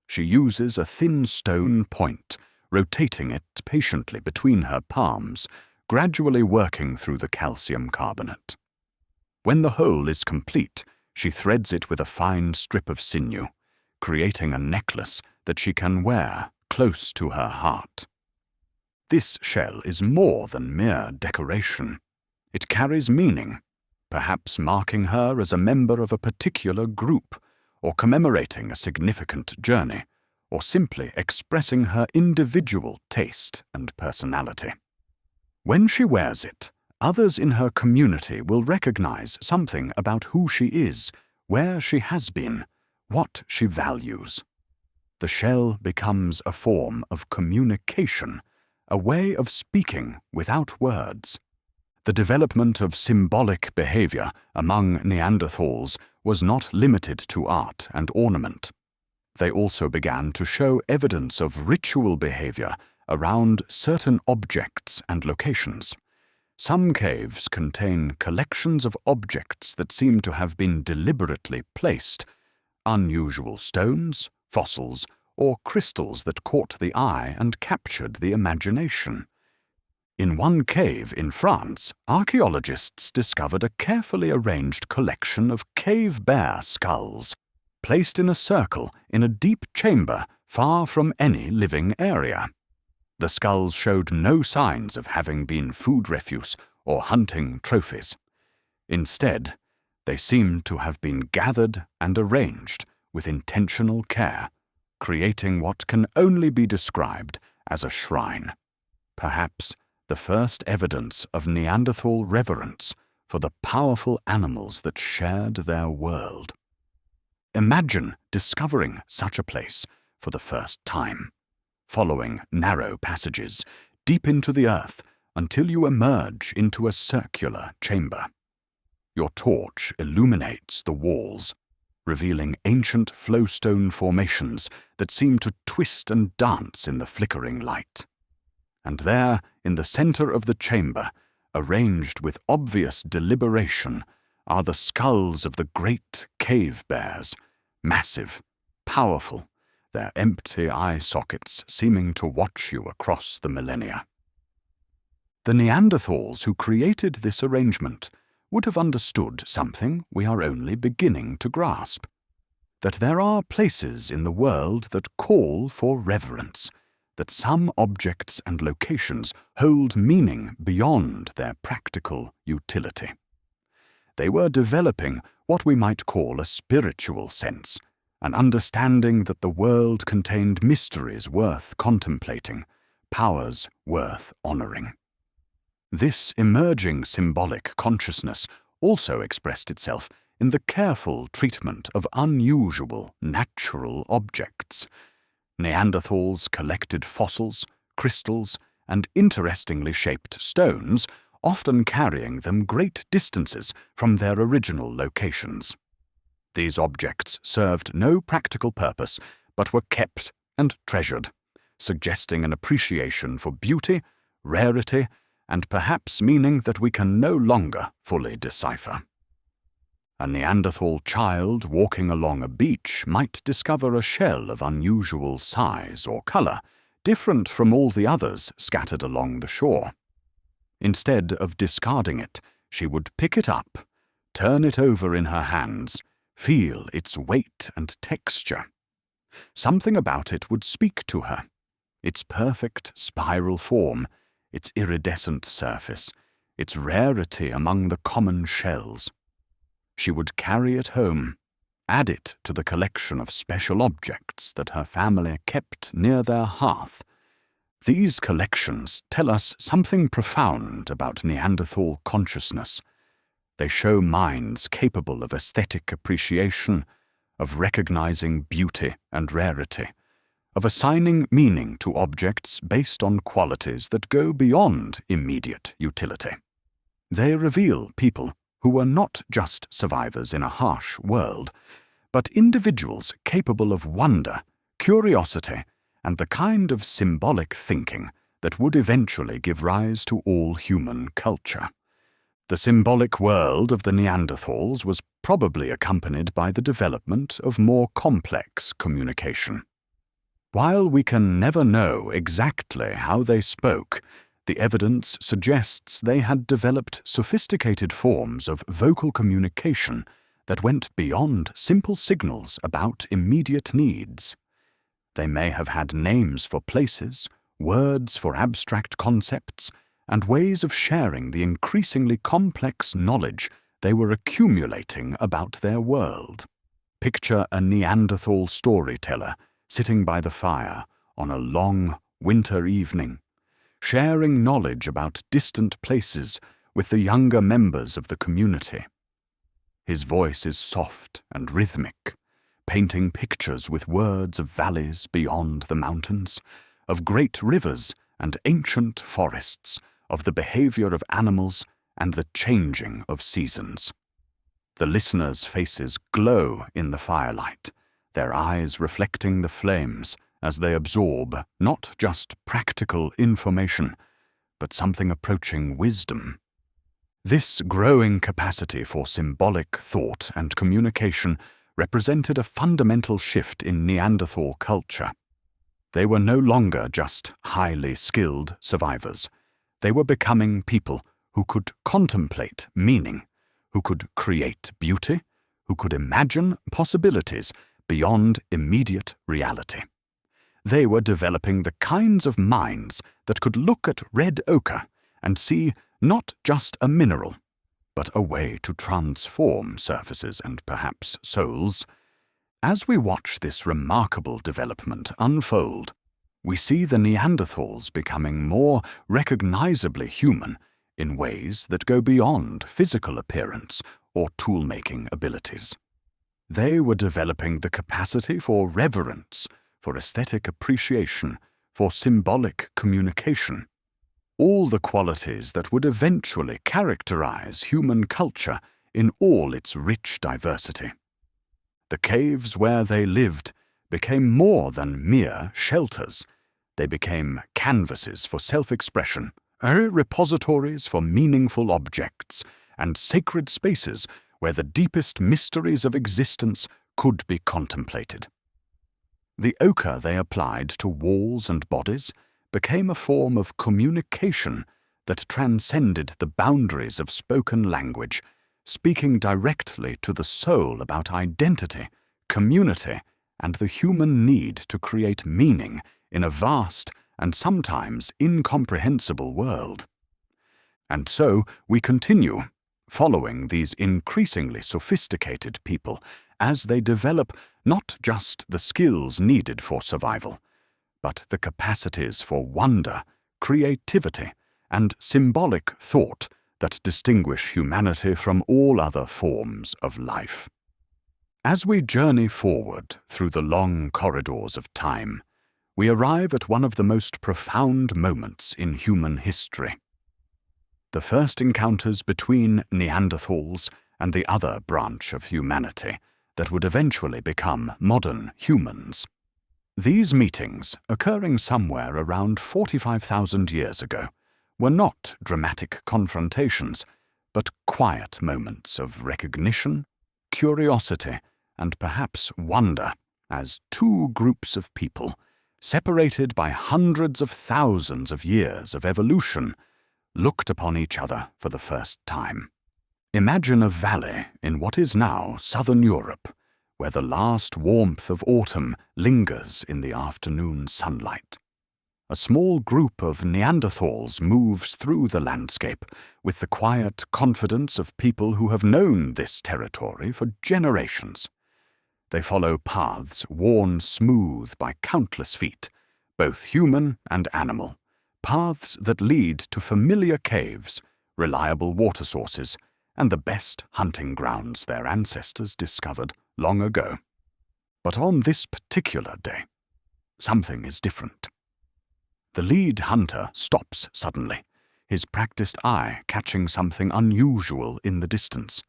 She uses a thin stone point, rotating it patiently between her palms, gradually working through the calcium carbonate. When the hole is complete, she threads it with a fine strip of sinew, creating a necklace that she can wear close to her heart. This shell is more than mere decoration. It carries meaning, perhaps marking her as a member of a particular group, or commemorating a significant journey, or simply expressing her individual taste and personality. When she wears it, others in her community will recognize something about who she is, where she has been, what she values. The shell becomes a form of communication, a way of speaking without words. The development of symbolic behavior among Neanderthals was not limited to art and ornament. They also began to show evidence of ritual behavior around certain objects and locations. Some caves contain collections of objects that seem to have been deliberately placed, unusual stones, fossils, or crystals that caught the eye and captured the imagination. In one cave in France, archaeologists discovered a carefully arranged collection of cave bear skulls, placed in a circle in a deep chamber far from any living area. The skulls showed no signs of having been food refuse or hunting trophies. Instead, they seemed to have been gathered and arranged with intentional care, creating what can only be described as a shrine. Perhaps the first evidence of Neanderthal reverence for the powerful animals that shared their world. Imagine discovering such a place for the first time, following narrow passages deep into the earth until you emerge into a circular chamber. Your torch illuminates the walls, revealing ancient flowstone formations that seem to twist and dance in the flickering light. And there, in the center of the chamber, arranged with obvious deliberation, are the skulls of the great cave bears, massive, powerful, their empty eye sockets seeming to watch you across the millennia. The Neanderthals who created this arrangement would have understood something we are only beginning to grasp: that there are places in the world that call for reverence, that some objects and locations hold meaning beyond their practical utility. They were developing what we might call a spiritual sense, an understanding that the world contained mysteries worth contemplating, powers worth honoring. This emerging symbolic consciousness also expressed itself in the careful treatment of unusual natural objects. Neanderthals collected fossils, crystals, and interestingly shaped stones, often carrying them great distances from their original locations. These objects served no practical purpose, but were kept and treasured, suggesting an appreciation for beauty, rarity, and perhaps meaning that we can no longer fully decipher. A Neanderthal child walking along a beach might discover a shell of unusual size or color, different from all the others scattered along the shore. Instead of discarding it, she would pick it up, turn it over in her hands, feel its weight and texture. Something about it would speak to her: its perfect spiral form, its iridescent surface, its rarity among the common shells. She would carry it home, add it to the collection of special objects that her family kept near their hearth. These collections tell us something profound about Neanderthal consciousness. They show minds capable of aesthetic appreciation, of recognizing beauty and rarity, of assigning meaning to objects based on qualities that go beyond immediate utility. They reveal people who were not just survivors in a harsh world, but individuals capable of wonder, curiosity, and the kind of symbolic thinking that would eventually give rise to all human culture. The symbolic world of the Neanderthals was probably accompanied by the development of more complex communication. While we can never know exactly how they spoke, the evidence suggests they had developed sophisticated forms of vocal communication that went beyond simple signals about immediate needs. They may have had names for places, words for abstract concepts, and ways of sharing the increasingly complex knowledge they were accumulating about their world. Picture a Neanderthal storyteller sitting by the fire on a long winter evening, sharing knowledge about distant places with the younger members of the community. His voice is soft and rhythmic, painting pictures with words of valleys beyond the mountains, of great rivers and ancient forests, of the behavior of animals and the changing of seasons. The listeners' faces glow in the firelight, their eyes reflecting the flames as they absorb not just practical information, but something approaching wisdom. This growing capacity for symbolic thought and communication represented a fundamental shift in Neanderthal culture. They were no longer just highly skilled survivors. They were becoming people who could contemplate meaning, who could create beauty, who could imagine possibilities beyond immediate reality. They were developing the kinds of minds that could look at red ochre and see not just a mineral, but a way to transform surfaces and perhaps souls. As we watch this remarkable development unfold, we see the Neanderthals becoming more recognizably human in ways that go beyond physical appearance or tool-making abilities. They were developing the capacity for reverence, for aesthetic appreciation, for symbolic communication, all the qualities that would eventually characterize human culture in all its rich diversity. The caves where they lived became more than mere shelters. They became canvases for self-expression, repositories for meaningful objects, and sacred spaces where the deepest mysteries of existence could be contemplated. The ochre they applied to walls and bodies became a form of communication that transcended the boundaries of spoken language, speaking directly to the soul about identity, community, and the human need to create meaning in a vast and sometimes incomprehensible world. And so we continue, following these increasingly sophisticated people as they develop not just the skills needed for survival, but the capacities for wonder, creativity, and symbolic thought that distinguish humanity from all other forms of life. As we journey forward through the long corridors of time, we arrive at one of the most profound moments in human history. The first encounters between Neanderthals and the other branch of humanity that would eventually become modern humans. These meetings, occurring somewhere around 45,000 years ago, were not dramatic confrontations, but quiet moments of recognition, curiosity, and perhaps wonder as two groups of people, separated by hundreds of thousands of years of evolution, looked upon each other for the first time. Imagine a valley in what is now southern Europe, where the last warmth of autumn lingers in the afternoon sunlight. A small group of Neanderthals moves through the landscape with the quiet confidence of people who have known this territory for generations. They follow paths worn smooth by countless feet, both human and animal, paths that lead to familiar caves, reliable water sources, and the best hunting grounds their ancestors discovered long ago. But on this particular day, something is different. The lead hunter stops suddenly, his practiced eye catching something unusual in the distance.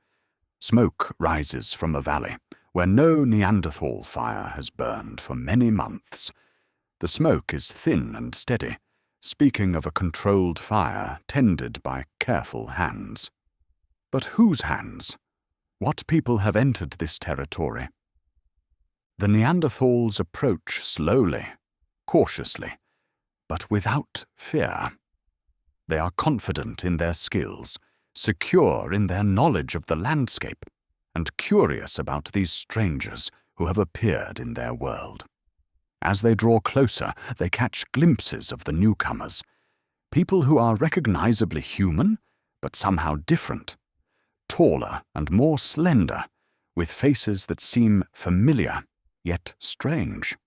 Smoke rises from a valley where no Neanderthal fire has burned for many months. The smoke is thin and steady, speaking of a controlled fire tended by careful hands. But whose hands? What people have entered this territory? The Neanderthals approach slowly, cautiously, but without fear. They are confident in their skills, secure in their knowledge of the landscape, and curious about these strangers who have appeared in their world. As they draw closer, they catch glimpses of the newcomers, people who are recognizably human, but somehow different, taller and more slender, with faces that seem familiar, yet strange.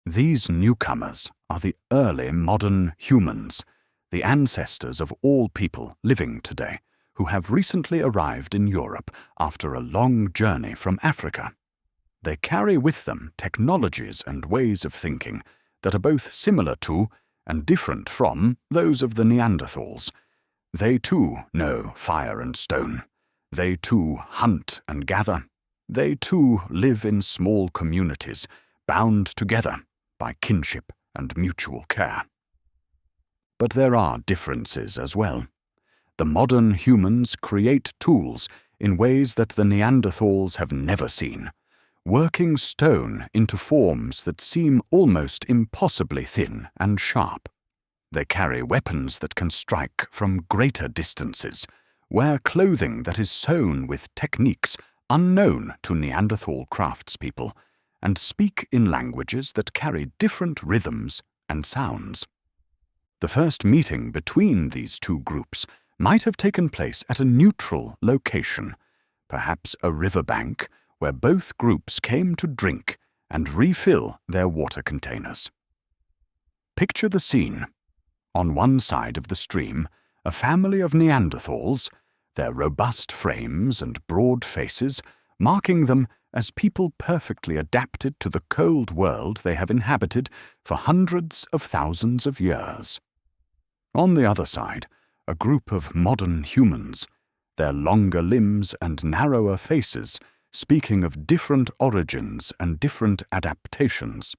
These newcomers are the early modern humans, the ancestors of all people living today, who have recently arrived in Europe after a long journey from Africa. They carry with them technologies and ways of thinking that are both similar to and different from those of the Neanderthals. They too know fire and stone. They too hunt and gather. They too live in small communities, bound together by kinship and mutual care. But there are differences as well. The modern humans create tools in ways that the Neanderthals have never seen, working stone into forms that seem almost impossibly thin and sharp. They carry weapons that can strike from greater distances, wear clothing that is sewn with techniques unknown to Neanderthal craftspeople, and speak in languages that carry different rhythms and sounds. The first meeting between these two groups might have taken place at a neutral location, perhaps a riverbank where both groups came to drink and refill their water containers. Picture the scene. On one side of the stream, a family of Neanderthals, their robust frames and broad faces marking them as people perfectly adapted to the cold world they have inhabited for hundreds of thousands of years. On the other side, a group of modern humans, their longer limbs and narrower faces speaking of different origins and different adaptations.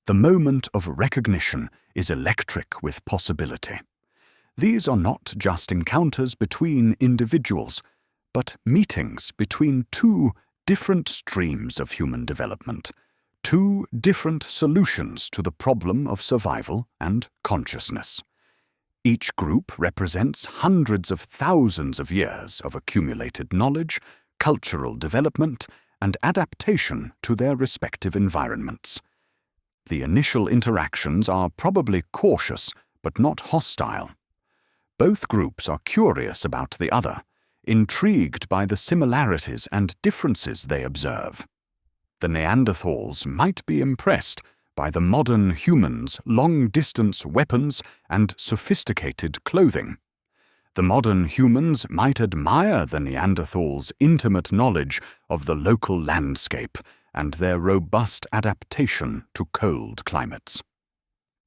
The moment of recognition is electric with possibility. These are not just encounters between individuals, but meetings between two different streams of human development, two different solutions to the problem of survival and consciousness. Each group represents hundreds of thousands of years of accumulated knowledge, cultural development, and adaptation to their respective environments. The initial interactions are probably cautious but not hostile. Both groups are curious about the other, intrigued by the similarities and differences they observe. The Neanderthals might be impressed by the modern humans' long-distance weapons and sophisticated clothing. The modern humans might admire the Neanderthals' intimate knowledge of the local landscape and their robust adaptation to cold climates.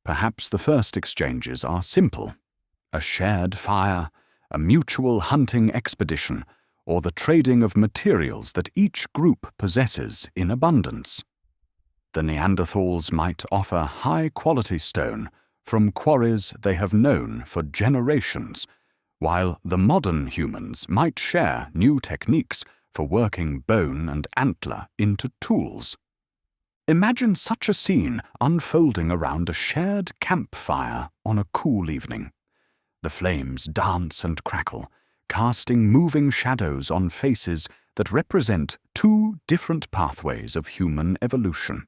Perhaps the first exchanges are simple: a shared fire, a mutual hunting expedition, or the trading of materials that each group possesses in abundance. The Neanderthals might offer high-quality stone from quarries they have known for generations, while the modern humans might share new techniques for working bone and antler into tools. Imagine such a scene unfolding around a shared campfire on a cool evening. The flames dance and crackle, casting moving shadows on faces that represent two different pathways of human evolution.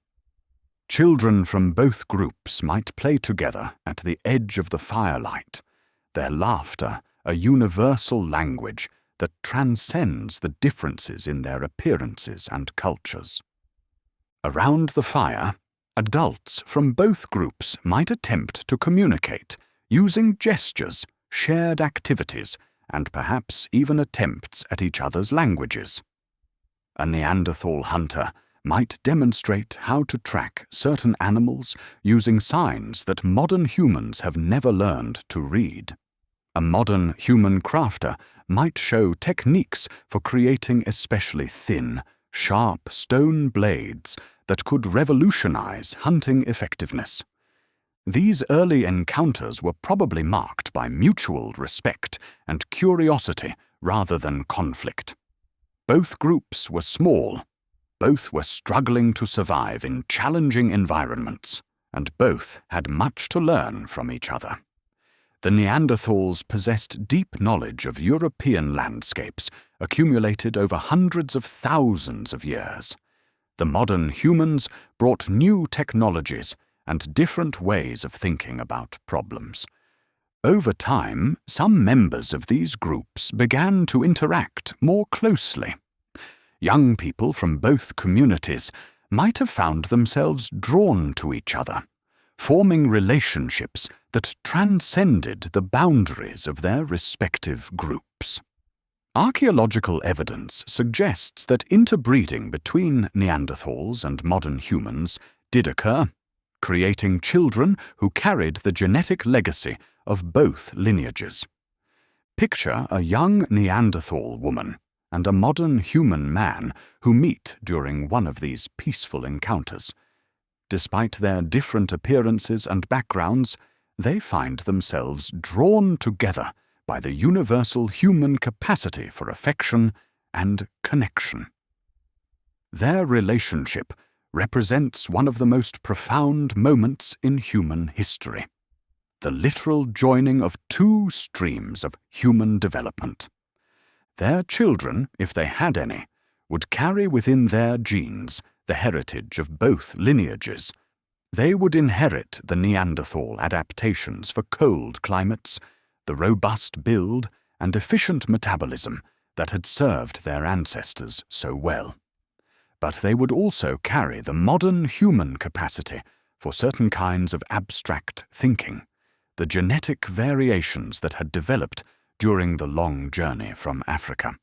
Children from both groups might play together at the edge of the firelight, their laughter a universal language that transcends the differences in their appearances and cultures. Around the fire, adults from both groups might attempt to communicate using gestures, shared activities, and perhaps even attempts at each other's languages. A Neanderthal hunter might demonstrate how to track certain animals using signs that modern humans have never learned to read. A modern human crafter might show techniques for creating especially thin, sharp stone blades that could revolutionize hunting effectiveness. These early encounters were probably marked by mutual respect and curiosity rather than conflict. Both groups were small, both were struggling to survive in challenging environments, and both had much to learn from each other. The Neanderthals possessed deep knowledge of European landscapes accumulated over hundreds of thousands of years. The modern humans brought new technologies and different ways of thinking about problems. Over time, some members of these groups began to interact more closely. Young people from both communities might have found themselves drawn to each other, forming relationships that transcended the boundaries of their respective groups. Archaeological evidence suggests that interbreeding between Neanderthals and modern humans did occur, creating children who carried the genetic legacy of both lineages. Picture a young Neanderthal woman and a modern human man who meet during one of these peaceful encounters. Despite their different appearances and backgrounds, they find themselves drawn together by the universal human capacity for affection and connection. Their relationship represents one of the most profound moments in human history, the literal joining of two streams of human development. Their children, if they had any, would carry within their genes the heritage of both lineages. They would inherit the Neanderthal adaptations for cold climates, the robust build and efficient metabolism that had served their ancestors so well. But they would also carry the modern human capacity for certain kinds of abstract thinking, the genetic variations that had developed during the long journey from Africa.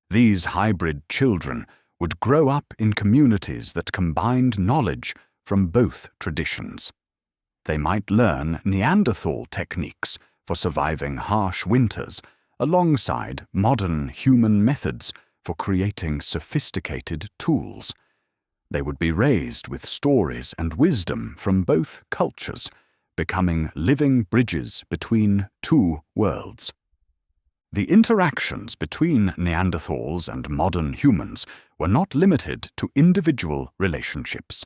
These hybrid children would grow up in communities that combined knowledge from both traditions. They might learn Neanderthal techniques for surviving harsh winters alongside modern human methods for creating sophisticated tools. They would be raised with stories and wisdom from both cultures, becoming living bridges between two worlds. The interactions between Neanderthals and modern humans were not limited to individual relationships.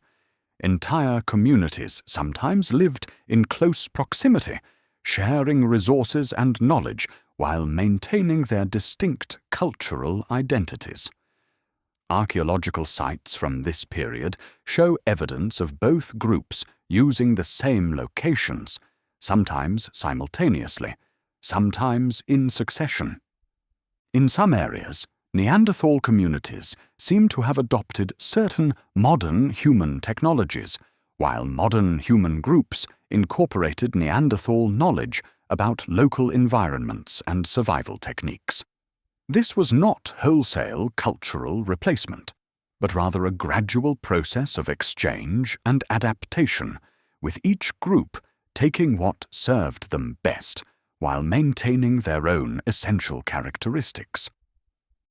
Entire communities sometimes lived in close proximity, sharing resources and knowledge while maintaining their distinct cultural identities. Archaeological sites from this period show evidence of both groups using the same locations, sometimes simultaneously, sometimes in succession. In some areas, Neanderthal communities seem to have adopted certain modern human technologies, while modern human groups incorporated Neanderthal knowledge about local environments and survival techniques. This was not wholesale cultural replacement, but rather a gradual process of exchange and adaptation, with each group taking what served them best while maintaining their own essential characteristics.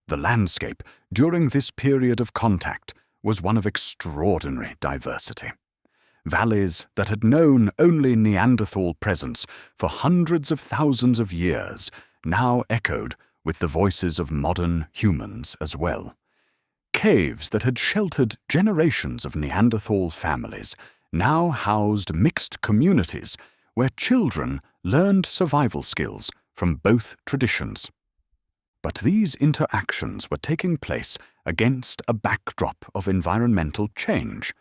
The landscape during this period of contact was one of extraordinary diversity. Valleys that had known only Neanderthal presence for hundreds of thousands of years now echoed with the voices of modern humans as well. Caves that had sheltered generations of Neanderthal families now housed mixed communities where children learned survival skills from both traditions. But these interactions were taking place against a backdrop of environmental change.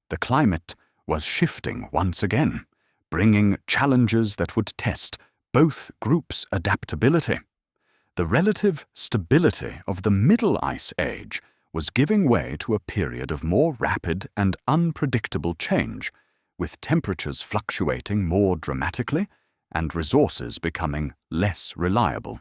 The climate was shifting once again, bringing challenges that would test both groups' adaptability. The relative stability of the Middle Ice Age was giving way to a period of more rapid and unpredictable change, with temperatures fluctuating more dramatically and resources becoming less reliable.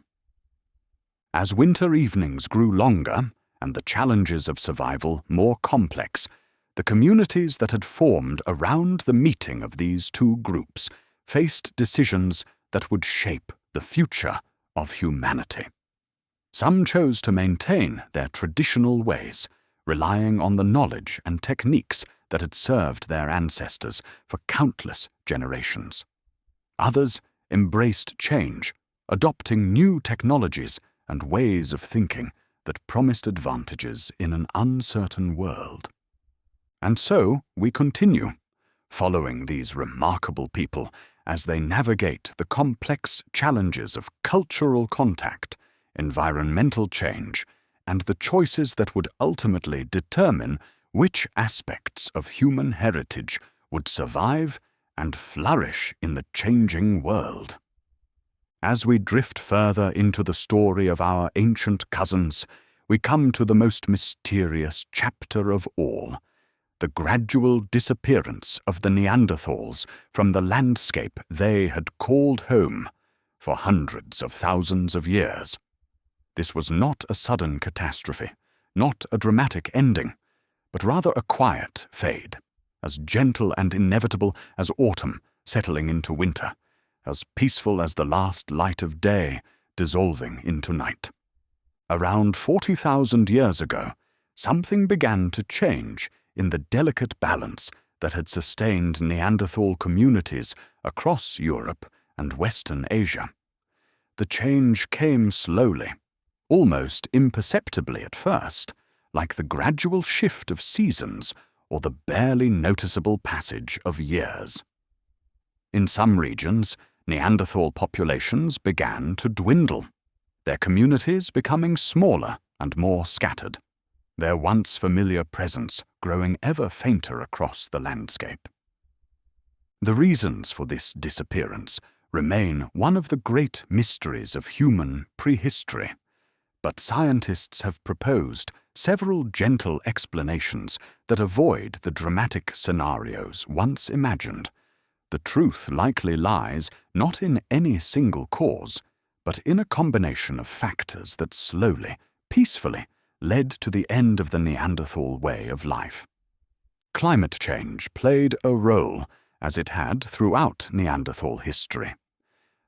As winter evenings grew longer and the challenges of survival more complex, the communities that had formed around the meeting of these two groups faced decisions that would shape the future of humanity. Some chose to maintain their traditional ways, relying on the knowledge and techniques that had served their ancestors for countless generations. Others embraced change, adopting new technologies and ways of thinking that promised advantages in an uncertain world. And so we continue, following these remarkable people as they navigate the complex challenges of cultural contact, environmental change, and the choices that would ultimately determine which aspects of human heritage would survive and flourish in the changing world. As we drift further into the story of our ancient cousins, we come to the most mysterious chapter of all, the gradual disappearance of the Neanderthals from the landscape they had called home for hundreds of thousands of years. This was not a sudden catastrophe, not a dramatic ending, but rather a quiet fade, as gentle and inevitable as autumn settling into winter, as peaceful as the last light of day dissolving into night. Around 40,000 years ago, something began to change in the delicate balance that had sustained Neanderthal communities across Europe and Western Asia. The change came slowly, almost imperceptibly at first, like the gradual shift of seasons or the barely noticeable passage of years. In some regions, Neanderthal populations began to dwindle, their communities becoming smaller and more scattered, their once familiar presence growing ever fainter across the landscape. The reasons for this disappearance remain one of the great mysteries of human prehistory, but scientists have proposed several gentle explanations that avoid the dramatic scenarios once imagined. The truth likely lies not in any single cause, but in a combination of factors that slowly, peacefully, led to the end of the Neanderthal way of life. Climate change played a role, as it had throughout Neanderthal history.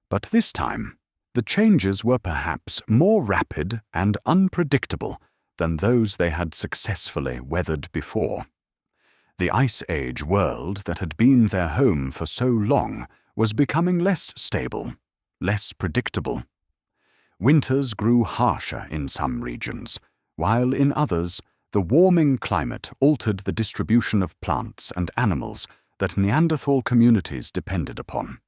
But this time, the changes were perhaps more rapid and unpredictable than those they had successfully weathered before. The Ice Age world that had been their home for so long was becoming less stable, less predictable. Winters grew harsher in some regions, while in others, the warming climate altered the distribution of plants and animals that Neanderthal communities depended upon.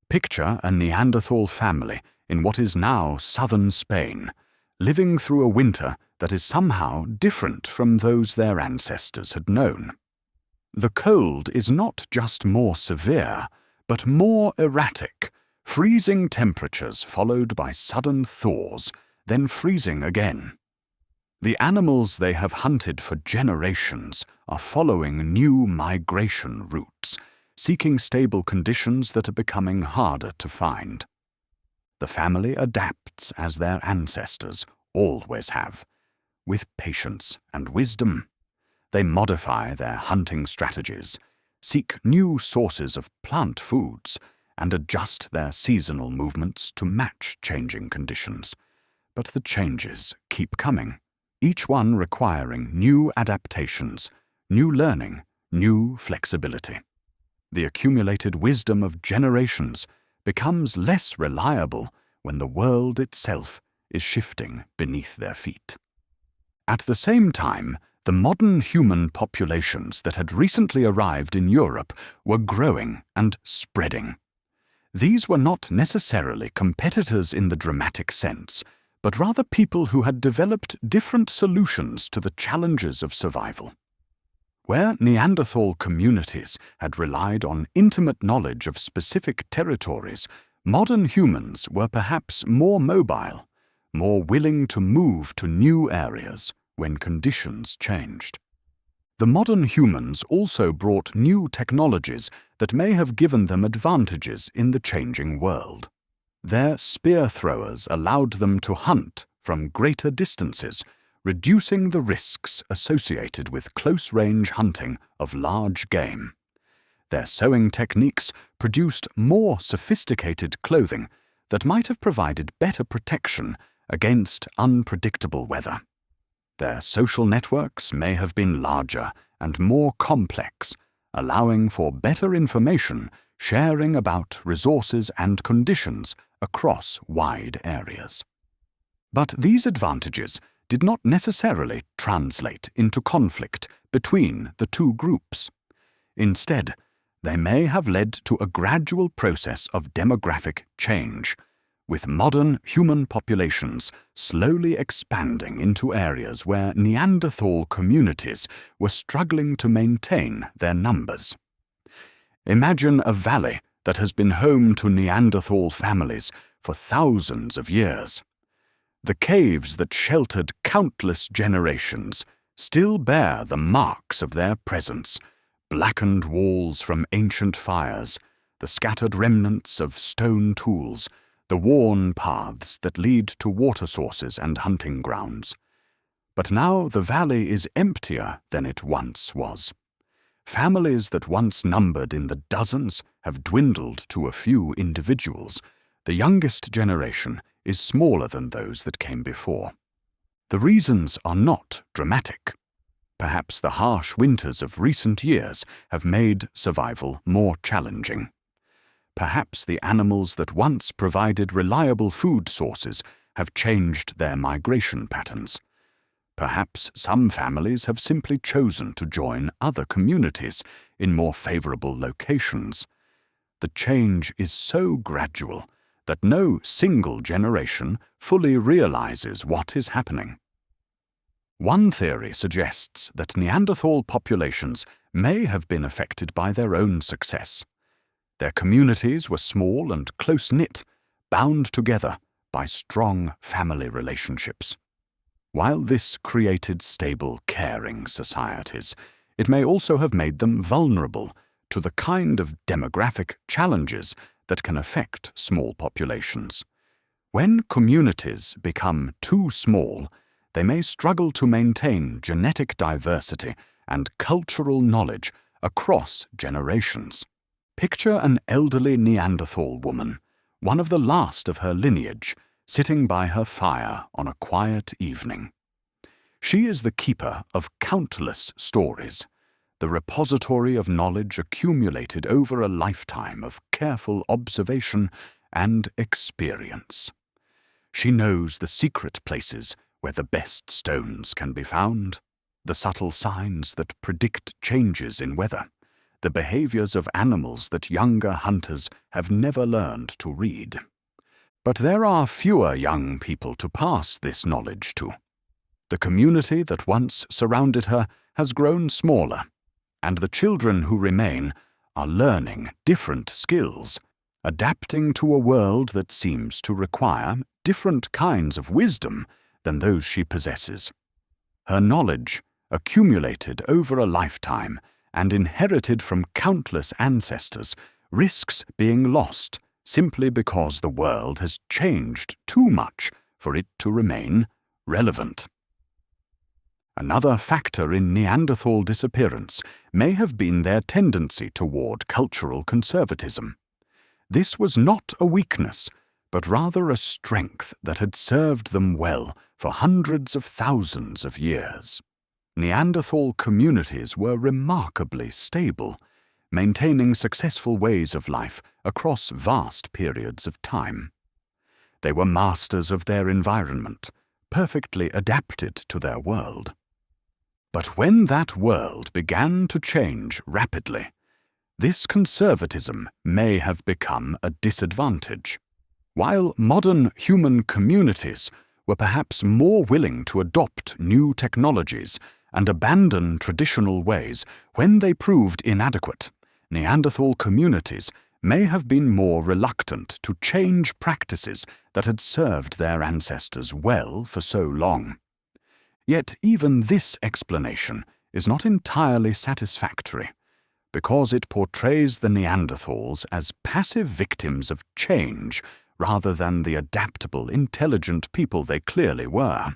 Picture a Neanderthal family in what is now southern Spain, living through a winter that is somehow different from those their ancestors had known. The cold is not just more severe, but more erratic, freezing temperatures followed by sudden thaws, then freezing again. The animals they have hunted for generations are following new migration routes, seeking stable conditions that are becoming harder to find. The family adapts as their ancestors always have, with patience and wisdom. They modify their hunting strategies, seek new sources of plant foods, and adjust their seasonal movements to match changing conditions. But the changes keep coming, each one requiring new adaptations, new learning, new flexibility. The accumulated wisdom of generations becomes less reliable when the world itself is shifting beneath their feet. At the same time, the modern human populations that had recently arrived in Europe were growing and spreading. These were not necessarily competitors in the dramatic sense, but rather people who had developed different solutions to the challenges of survival. Where Neanderthal communities had relied on intimate knowledge of specific territories, modern humans were perhaps more mobile, more willing to move to new areas when conditions changed. The modern humans also brought new technologies that may have given them advantages in the changing world. Their spear throwers allowed them to hunt from greater distances, reducing the risks associated with close-range hunting of large game. Their sewing techniques produced more sophisticated clothing that might have provided better protection against unpredictable weather. Their social networks may have been larger and more complex, allowing for better information sharing about resources and conditions across wide areas. But these advantages did not necessarily translate into conflict between the two groups. Instead, they may have led to a gradual process of demographic change, with modern human populations slowly expanding into areas where Neanderthal communities were struggling to maintain their numbers. Imagine a valley that has been home to Neanderthal families for thousands of years. The caves that sheltered countless generations still bear the marks of their presence: blackened walls from ancient fires, the scattered remnants of stone tools, the worn paths that lead to water sources and hunting grounds. But now the valley is emptier than it once was. Families that once numbered in the dozens have dwindled to a few individuals. The youngest generation is smaller than those that came before. The reasons are not dramatic. Perhaps the harsh winters of recent years have made survival more challenging. Perhaps the animals that once provided reliable food sources have changed their migration patterns. Perhaps some families have simply chosen to join other communities in more favorable locations. The change is so gradual that no single generation fully realizes what is happening. One theory suggests that Neanderthal populations may have been affected by their own success. Their communities were small and close-knit, bound together by strong family relationships. While this created stable, caring societies, it may also have made them vulnerable to the kind of demographic challenges that can affect small populations. When communities become too small, they may struggle to maintain genetic diversity and cultural knowledge across generations. Picture an elderly Neanderthal woman, one of the last of her lineage, sitting by her fire on a quiet evening. She is the keeper of countless stories, the repository of knowledge accumulated over a lifetime of careful observation and experience. She knows the secret places where the best stones can be found, the subtle signs that predict changes in weather, the behaviors of animals that younger hunters have never learned to read. But there are fewer young people to pass this knowledge to. The community that once surrounded her has grown smaller, and the children who remain are learning different skills, adapting to a world that seems to require different kinds of wisdom than those she possesses. Her knowledge, accumulated over a lifetime and inherited from countless ancestors, risks being lost simply because the world has changed too much for it to remain relevant. Another factor in Neanderthal disappearance may have been their tendency toward cultural conservatism. This was not a weakness, but rather a strength that had served them well for hundreds of thousands of years. Neanderthal communities were remarkably stable, maintaining successful ways of life across vast periods of time. They were masters of their environment, perfectly adapted to their world. But when that world began to change rapidly, this conservatism may have become a disadvantage. While modern human communities were perhaps more willing to adopt new technologies and abandon traditional ways when they proved inadequate, Neanderthal communities may have been more reluctant to change practices that had served their ancestors well for so long. Yet even this explanation is not entirely satisfactory, because it portrays the Neanderthals as passive victims of change rather than the adaptable, intelligent people they clearly were.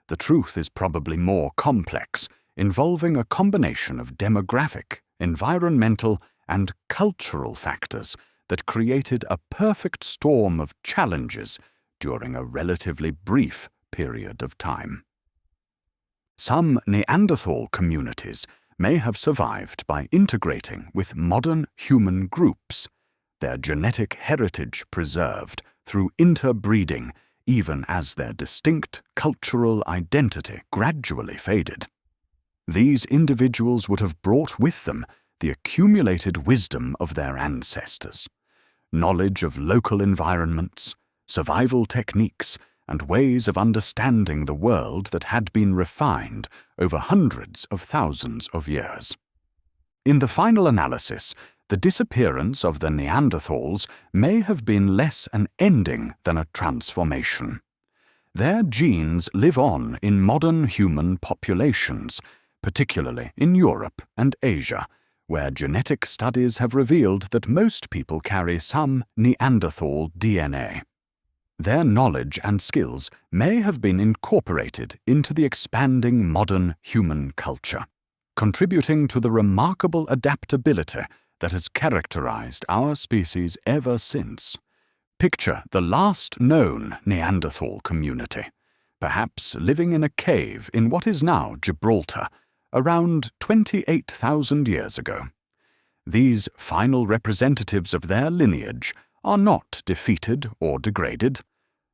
The truth is probably more complex, involving a combination of demographic, environmental, and cultural factors that created a perfect storm of challenges during a relatively brief period of time. Some Neanderthal communities may have survived by integrating with modern human groups, their genetic heritage preserved through interbreeding, even as their distinct cultural identity gradually faded. These individuals would have brought with them the accumulated wisdom of their ancestors, knowledge of local environments, survival techniques, and ways of understanding the world that had been refined over hundreds of thousands of years. In the final analysis, the disappearance of the Neanderthals may have been less an ending than a transformation. Their genes live on in modern human populations, particularly in Europe and Asia, where genetic studies have revealed that most people carry some Neanderthal DNA. Their knowledge and skills may have been incorporated into the expanding modern human culture, contributing to the remarkable adaptability that has characterized our species ever since. Picture the last known Neanderthal community, perhaps living in a cave in what is now Gibraltar, around 28,000 years ago. These final representatives of their lineage are not defeated or degraded,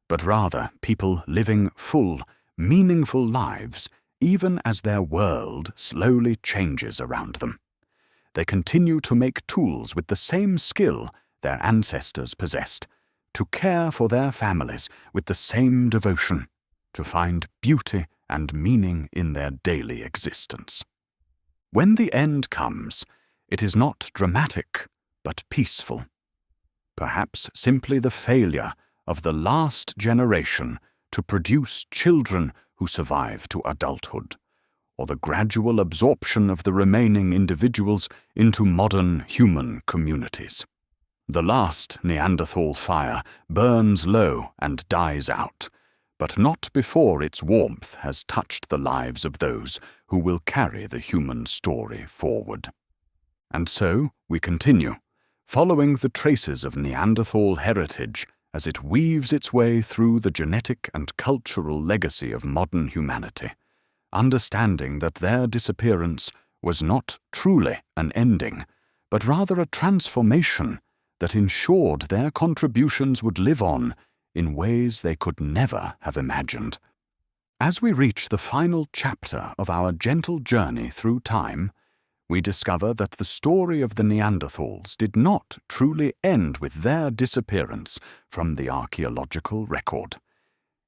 but rather people living full, meaningful lives even as their world slowly changes around them. They continue to make tools with the same skill their ancestors possessed, to care for their families with the same devotion, to find beauty and meaning in their daily existence. When the end comes, it is not dramatic, but peaceful. Perhaps simply the failure of the last generation to produce children who survive to adulthood, or the gradual absorption of the remaining individuals into modern human communities. The last Neanderthal fire burns low and dies out, but not before its warmth has touched the lives of those who will carry the human story forward. And so we continue, following the traces of Neanderthal heritage as it weaves its way through the genetic and cultural legacy of modern humanity, understanding that their disappearance was not truly an ending, but rather a transformation that ensured their contributions would live on in ways they could never have imagined. As we reach the final chapter of our gentle journey through time, we discover that the story of the Neanderthals did not truly end with their disappearance from the archaeological record.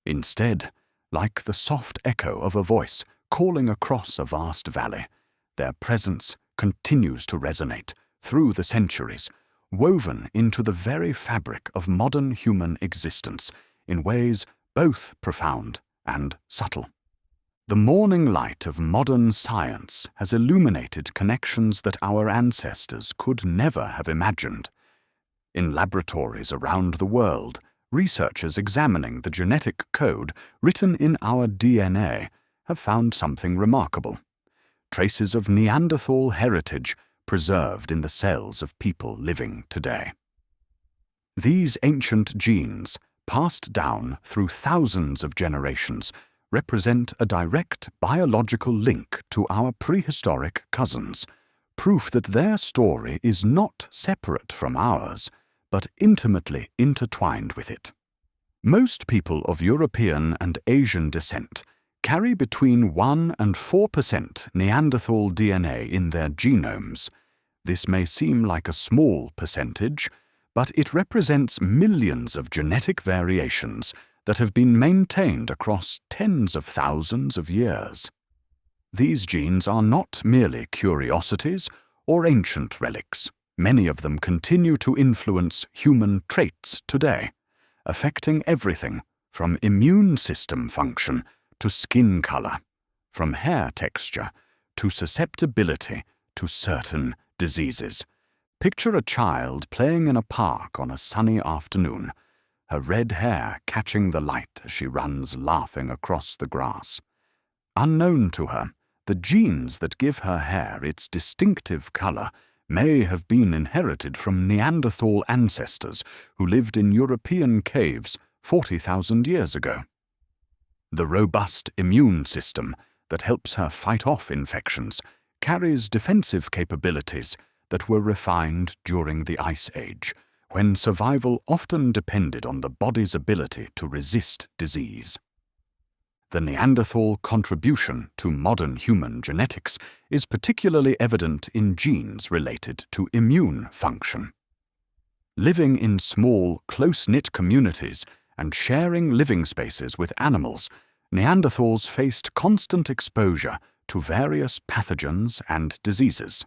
Instead, like the soft echo of a voice calling across a vast valley, their presence continues to resonate through the centuries, woven into the very fabric of modern human existence in ways both profound and subtle. The morning light of modern science has illuminated connections that our ancestors could never have imagined. In laboratories around the world, researchers examining the genetic code written in our DNA have found something remarkable: traces of Neanderthal heritage preserved in the cells of people living today. These ancient genes, passed down through thousands of generations, represent a direct biological link to our prehistoric cousins, proof that their story is not separate from ours, but intimately intertwined with it. Most people of European and Asian descent carry between 1 and 4% Neanderthal DNA in their genomes. This may seem like a small percentage, but it represents millions of genetic variations that have been maintained across tens of thousands of years. These genes are not merely curiosities or ancient relics. Many of them continue to influence human traits today, affecting everything from immune system function to skin color, from hair texture to susceptibility to certain diseases. Picture a child playing in a park on a sunny afternoon, her red hair catching the light as she runs laughing across the grass. Unknown to her, the genes that give her hair its distinctive color may have been inherited from Neanderthal ancestors who lived in European caves 40,000 years ago. The robust immune system that helps her fight off infections carries defensive capabilities that were refined during the Ice Age, when survival often depended on the body's ability to resist disease. The Neanderthal contribution to modern human genetics is particularly evident in genes related to immune function. Living in small, close-knit communities and sharing living spaces with animals, Neanderthals faced constant exposure to various pathogens and diseases.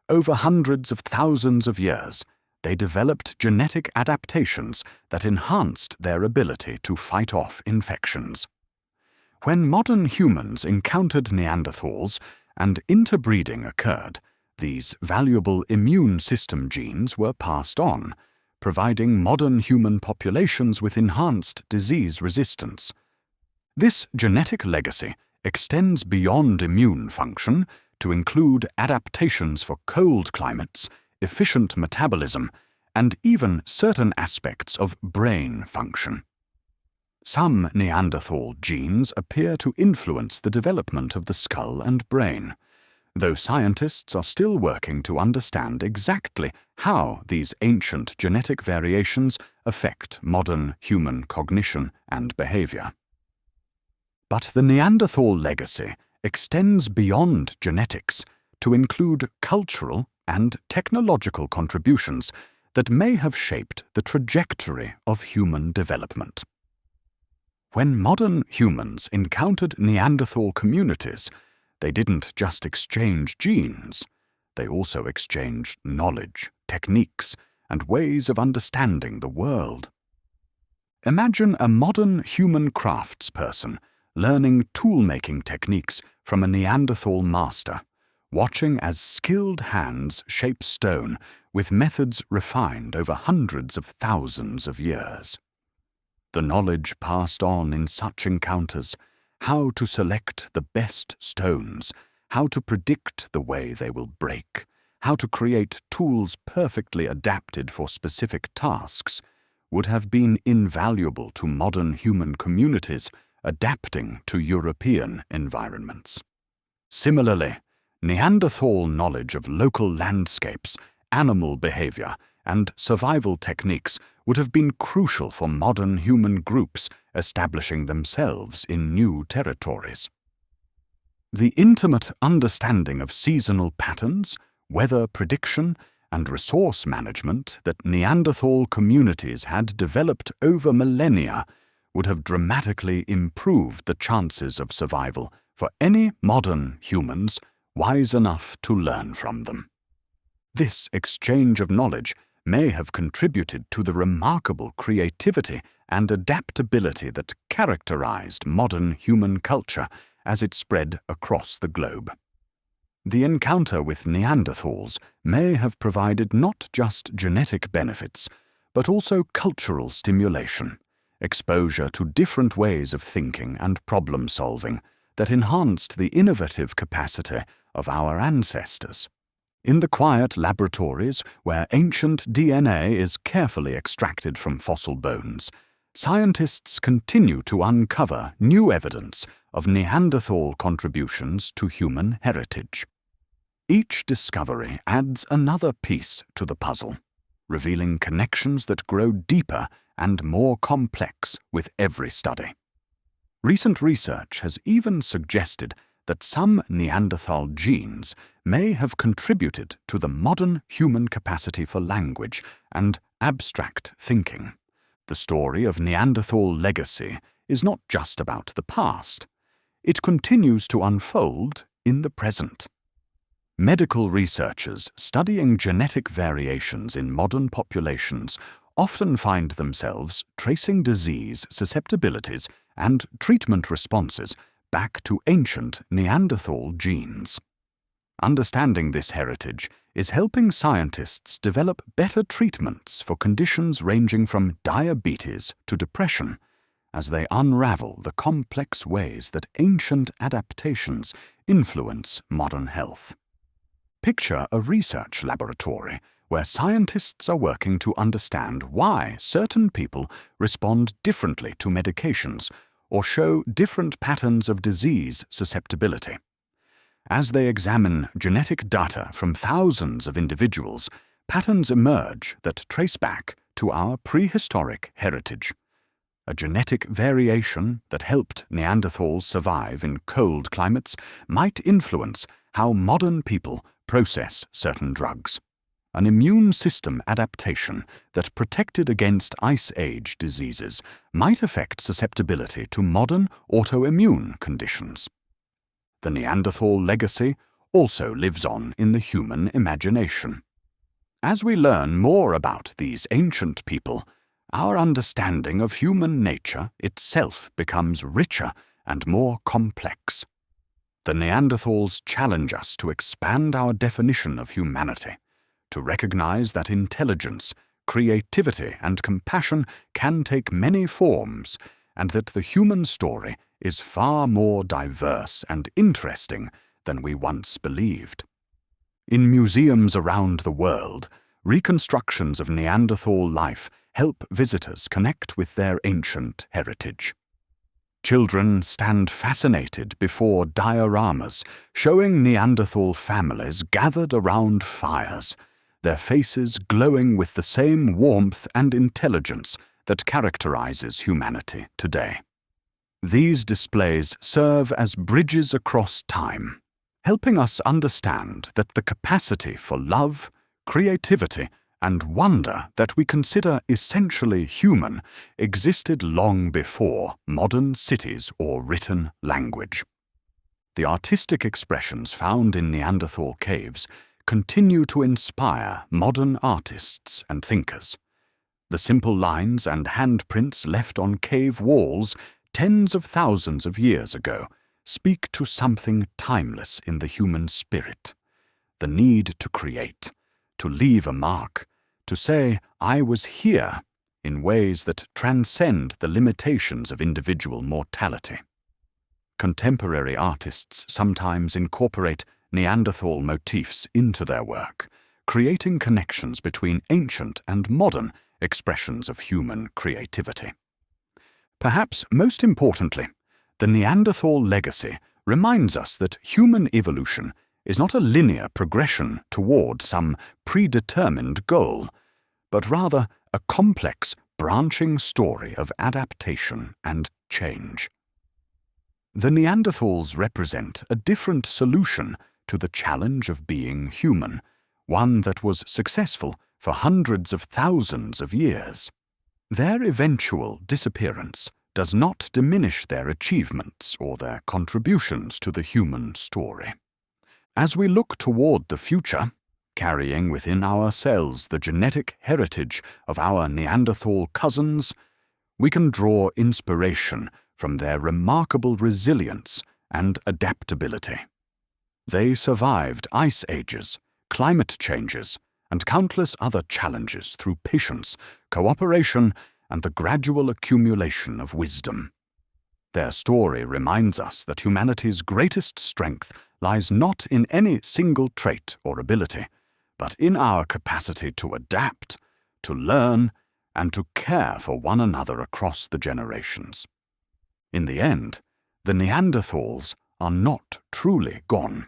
Over hundreds of thousands of years, they developed genetic adaptations that enhanced their ability to fight off infections. When modern humans encountered Neanderthals and interbreeding occurred, these valuable immune system genes were passed on, providing modern human populations with enhanced disease resistance. This genetic legacy extends beyond immune function to include adaptations for cold climates, efficient metabolism, and even certain aspects of brain function. Some Neanderthal genes appear to influence the development of the skull and brain, though scientists are still working to understand exactly how these ancient genetic variations affect modern human cognition and behavior. But the Neanderthal legacy extends beyond genetics to include cultural and technological contributions that may have shaped the trajectory of human development. When modern humans encountered Neanderthal communities, they didn't just exchange genes, they also exchanged knowledge, techniques, and ways of understanding the world. Imagine a modern human craftsperson learning tool-making techniques from a Neanderthal master, watching as skilled hands shape stone with methods refined over hundreds of thousands of years. The knowledge passed on in such encounters, how to select the best stones, how to predict the way they will break, how to create tools perfectly adapted for specific tasks, would have been invaluable to modern human communities adapting to European environments. Similarly, Neanderthal knowledge of local landscapes, animal behavior, and survival techniques would have been crucial for modern human groups establishing themselves in new territories. The intimate understanding of seasonal patterns, weather prediction, and resource management that Neanderthal communities had developed over millennia would have dramatically improved the chances of survival for any modern humans wise enough to learn from them. This exchange of knowledge may have contributed to the remarkable creativity and adaptability that characterized modern human culture as it spread across the globe. The encounter with Neanderthals may have provided not just genetic benefits, but also cultural stimulation, exposure to different ways of thinking and problem-solving that enhanced the innovative capacity of our ancestors. In the quiet laboratories where ancient DNA is carefully extracted from fossil bones, scientists continue to uncover new evidence of Neanderthal contributions to human heritage. Each discovery adds another piece to the puzzle, revealing connections that grow deeper and more complex with every study. Recent research has even suggested that some Neanderthal genes may have contributed to the modern human capacity for language and abstract thinking. The story of Neanderthal legacy is not just about the past. It continues to unfold in the present. Medical researchers studying genetic variations in modern populations often find themselves tracing disease susceptibilities and treatment responses back to ancient Neanderthal genes. Understanding this heritage is helping scientists develop better treatments for conditions ranging from diabetes to depression, as they unravel the complex ways that ancient adaptations influence modern health. Picture a research laboratory where scientists are working to understand why certain people respond differently to medications or show different patterns of disease susceptibility. As they examine genetic data from thousands of individuals, patterns emerge that trace back to our prehistoric heritage. A genetic variation that helped Neanderthals survive in cold climates might influence how modern people process certain drugs. An immune system adaptation that protected against Ice Age diseases might affect susceptibility to modern autoimmune conditions. The Neanderthal legacy also lives on in the human imagination. As we learn more about these ancient people, our understanding of human nature itself becomes richer and more complex. The Neanderthals challenge us to expand our definition of humanity, to recognize that intelligence, creativity, and compassion can take many forms, and that the human story is far more diverse and interesting than we once believed. In museums around the world, reconstructions of Neanderthal life help visitors connect with their ancient heritage. Children stand fascinated before dioramas showing Neanderthal families gathered around fires, their faces glowing with the same warmth and intelligence that characterizes humanity today. These displays serve as bridges across time, helping us understand that the capacity for love, creativity, and wonder that we consider essentially human existed long before modern cities or written language. The artistic expressions found in Neanderthal caves continue to inspire modern artists and thinkers. The simple lines and handprints left on cave walls tens of thousands of years ago speak to something timeless in the human spirit: the need to create, to leave a mark, to say, "I was here," in ways that transcend the limitations of individual mortality. Contemporary artists sometimes incorporate Neanderthal motifs into their work, creating connections between ancient and modern expressions of human creativity. Perhaps most importantly, the Neanderthal legacy reminds us that human evolution is not a linear progression toward some predetermined goal, but rather a complex, branching story of adaptation and change. The Neanderthals represent a different solution to the challenge of being human, one that was successful for hundreds of thousands of years. Their eventual disappearance does not diminish their achievements or their contributions to the human story. As we look toward the future, carrying within ourselves the genetic heritage of our Neanderthal cousins, we can draw inspiration from their remarkable resilience and adaptability. They survived ice ages, climate changes, and countless other challenges through patience, cooperation, and the gradual accumulation of wisdom. Their story reminds us that humanity's greatest strength lies not in any single trait or ability, but in our capacity to adapt, to learn, and to care for one another across the generations. In the end, the Neanderthals are not truly gone.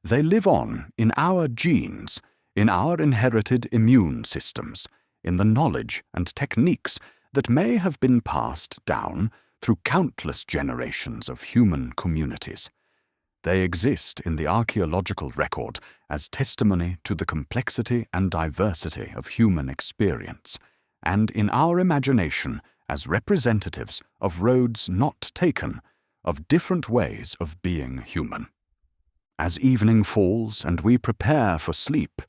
They live on in our genes, in our inherited immune systems, in the knowledge and techniques that may have been passed down through countless generations of human communities. They exist in the archaeological record as testimony to the complexity and diversity of human experience, and in our imagination as representatives of roads not taken, of different ways of being human. As evening falls and we prepare for sleep,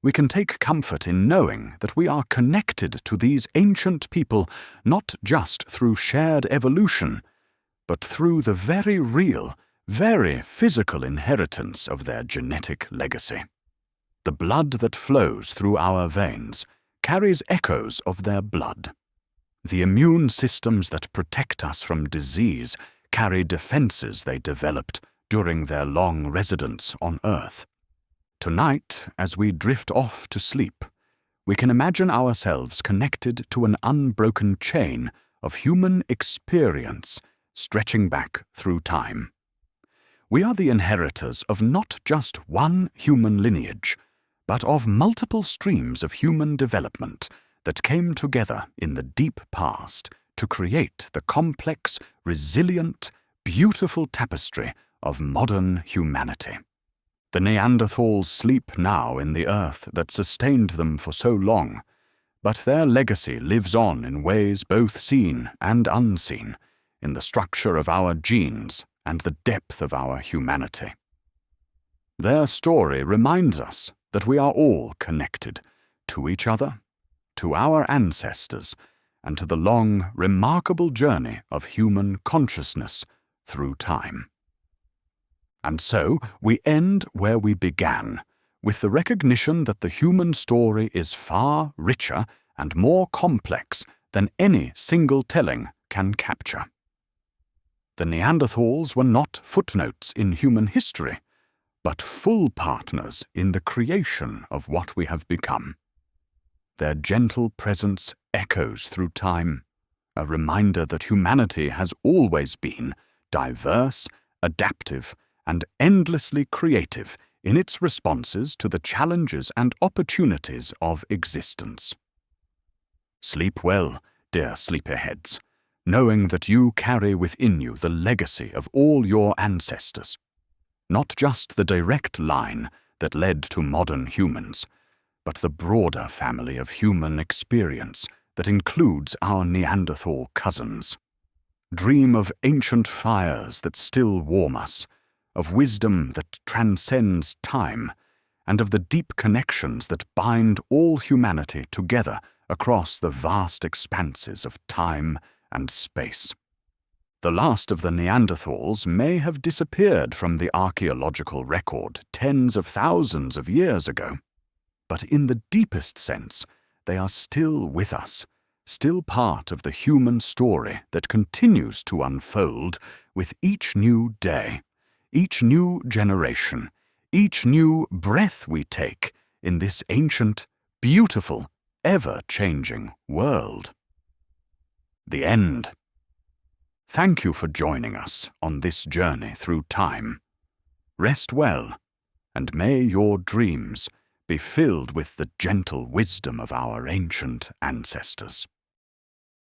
we can take comfort in knowing that we are connected to these ancient people not just through shared evolution, but through the very real, very physical inheritance of their genetic legacy. The blood that flows through our veins carries echoes of their blood. The immune systems that protect us from disease carry defenses they developed during their long residence on Earth. Tonight, as we drift off to sleep, we can imagine ourselves connected to an unbroken chain of human experience stretching back through time. We are the inheritors of not just one human lineage, but of multiple streams of human development that came together in the deep past to create the complex, resilient, beautiful tapestry of modern humanity. The Neanderthals sleep now in the earth that sustained them for so long, but their legacy lives on in ways both seen and unseen, in the structure of our genes and the depth of our humanity. Their story reminds us that we are all connected to each other, to our ancestors, and to the long, remarkable journey of human consciousness through time. And so we end where we began, with the recognition that the human story is far richer and more complex than any single telling can capture. The Neanderthals were not footnotes in human history, but full partners in the creation of what we have become. Their gentle presence echoes through time, a reminder that humanity has always been diverse, adaptive, and endlessly creative in its responses to the challenges and opportunities of existence. Sleep well, dear sleepyheads, knowing that you carry within you the legacy of all your ancestors, not just the direct line that led to modern humans, but the broader family of human experience that includes our Neanderthal cousins. Dream of ancient fires that still warm us, of wisdom that transcends time, and of the deep connections that bind all humanity together across the vast expanses of time and space. The last of the Neanderthals may have disappeared from the archaeological record tens of thousands of years ago, but in the deepest sense, they are still with us, still part of the human story that continues to unfold with each new day, each new generation, each new breath we take in this ancient, beautiful, ever-changing world. The end. Thank you for joining us on this journey through time. Rest well, and may your dreams be filled with the gentle wisdom of our ancient ancestors.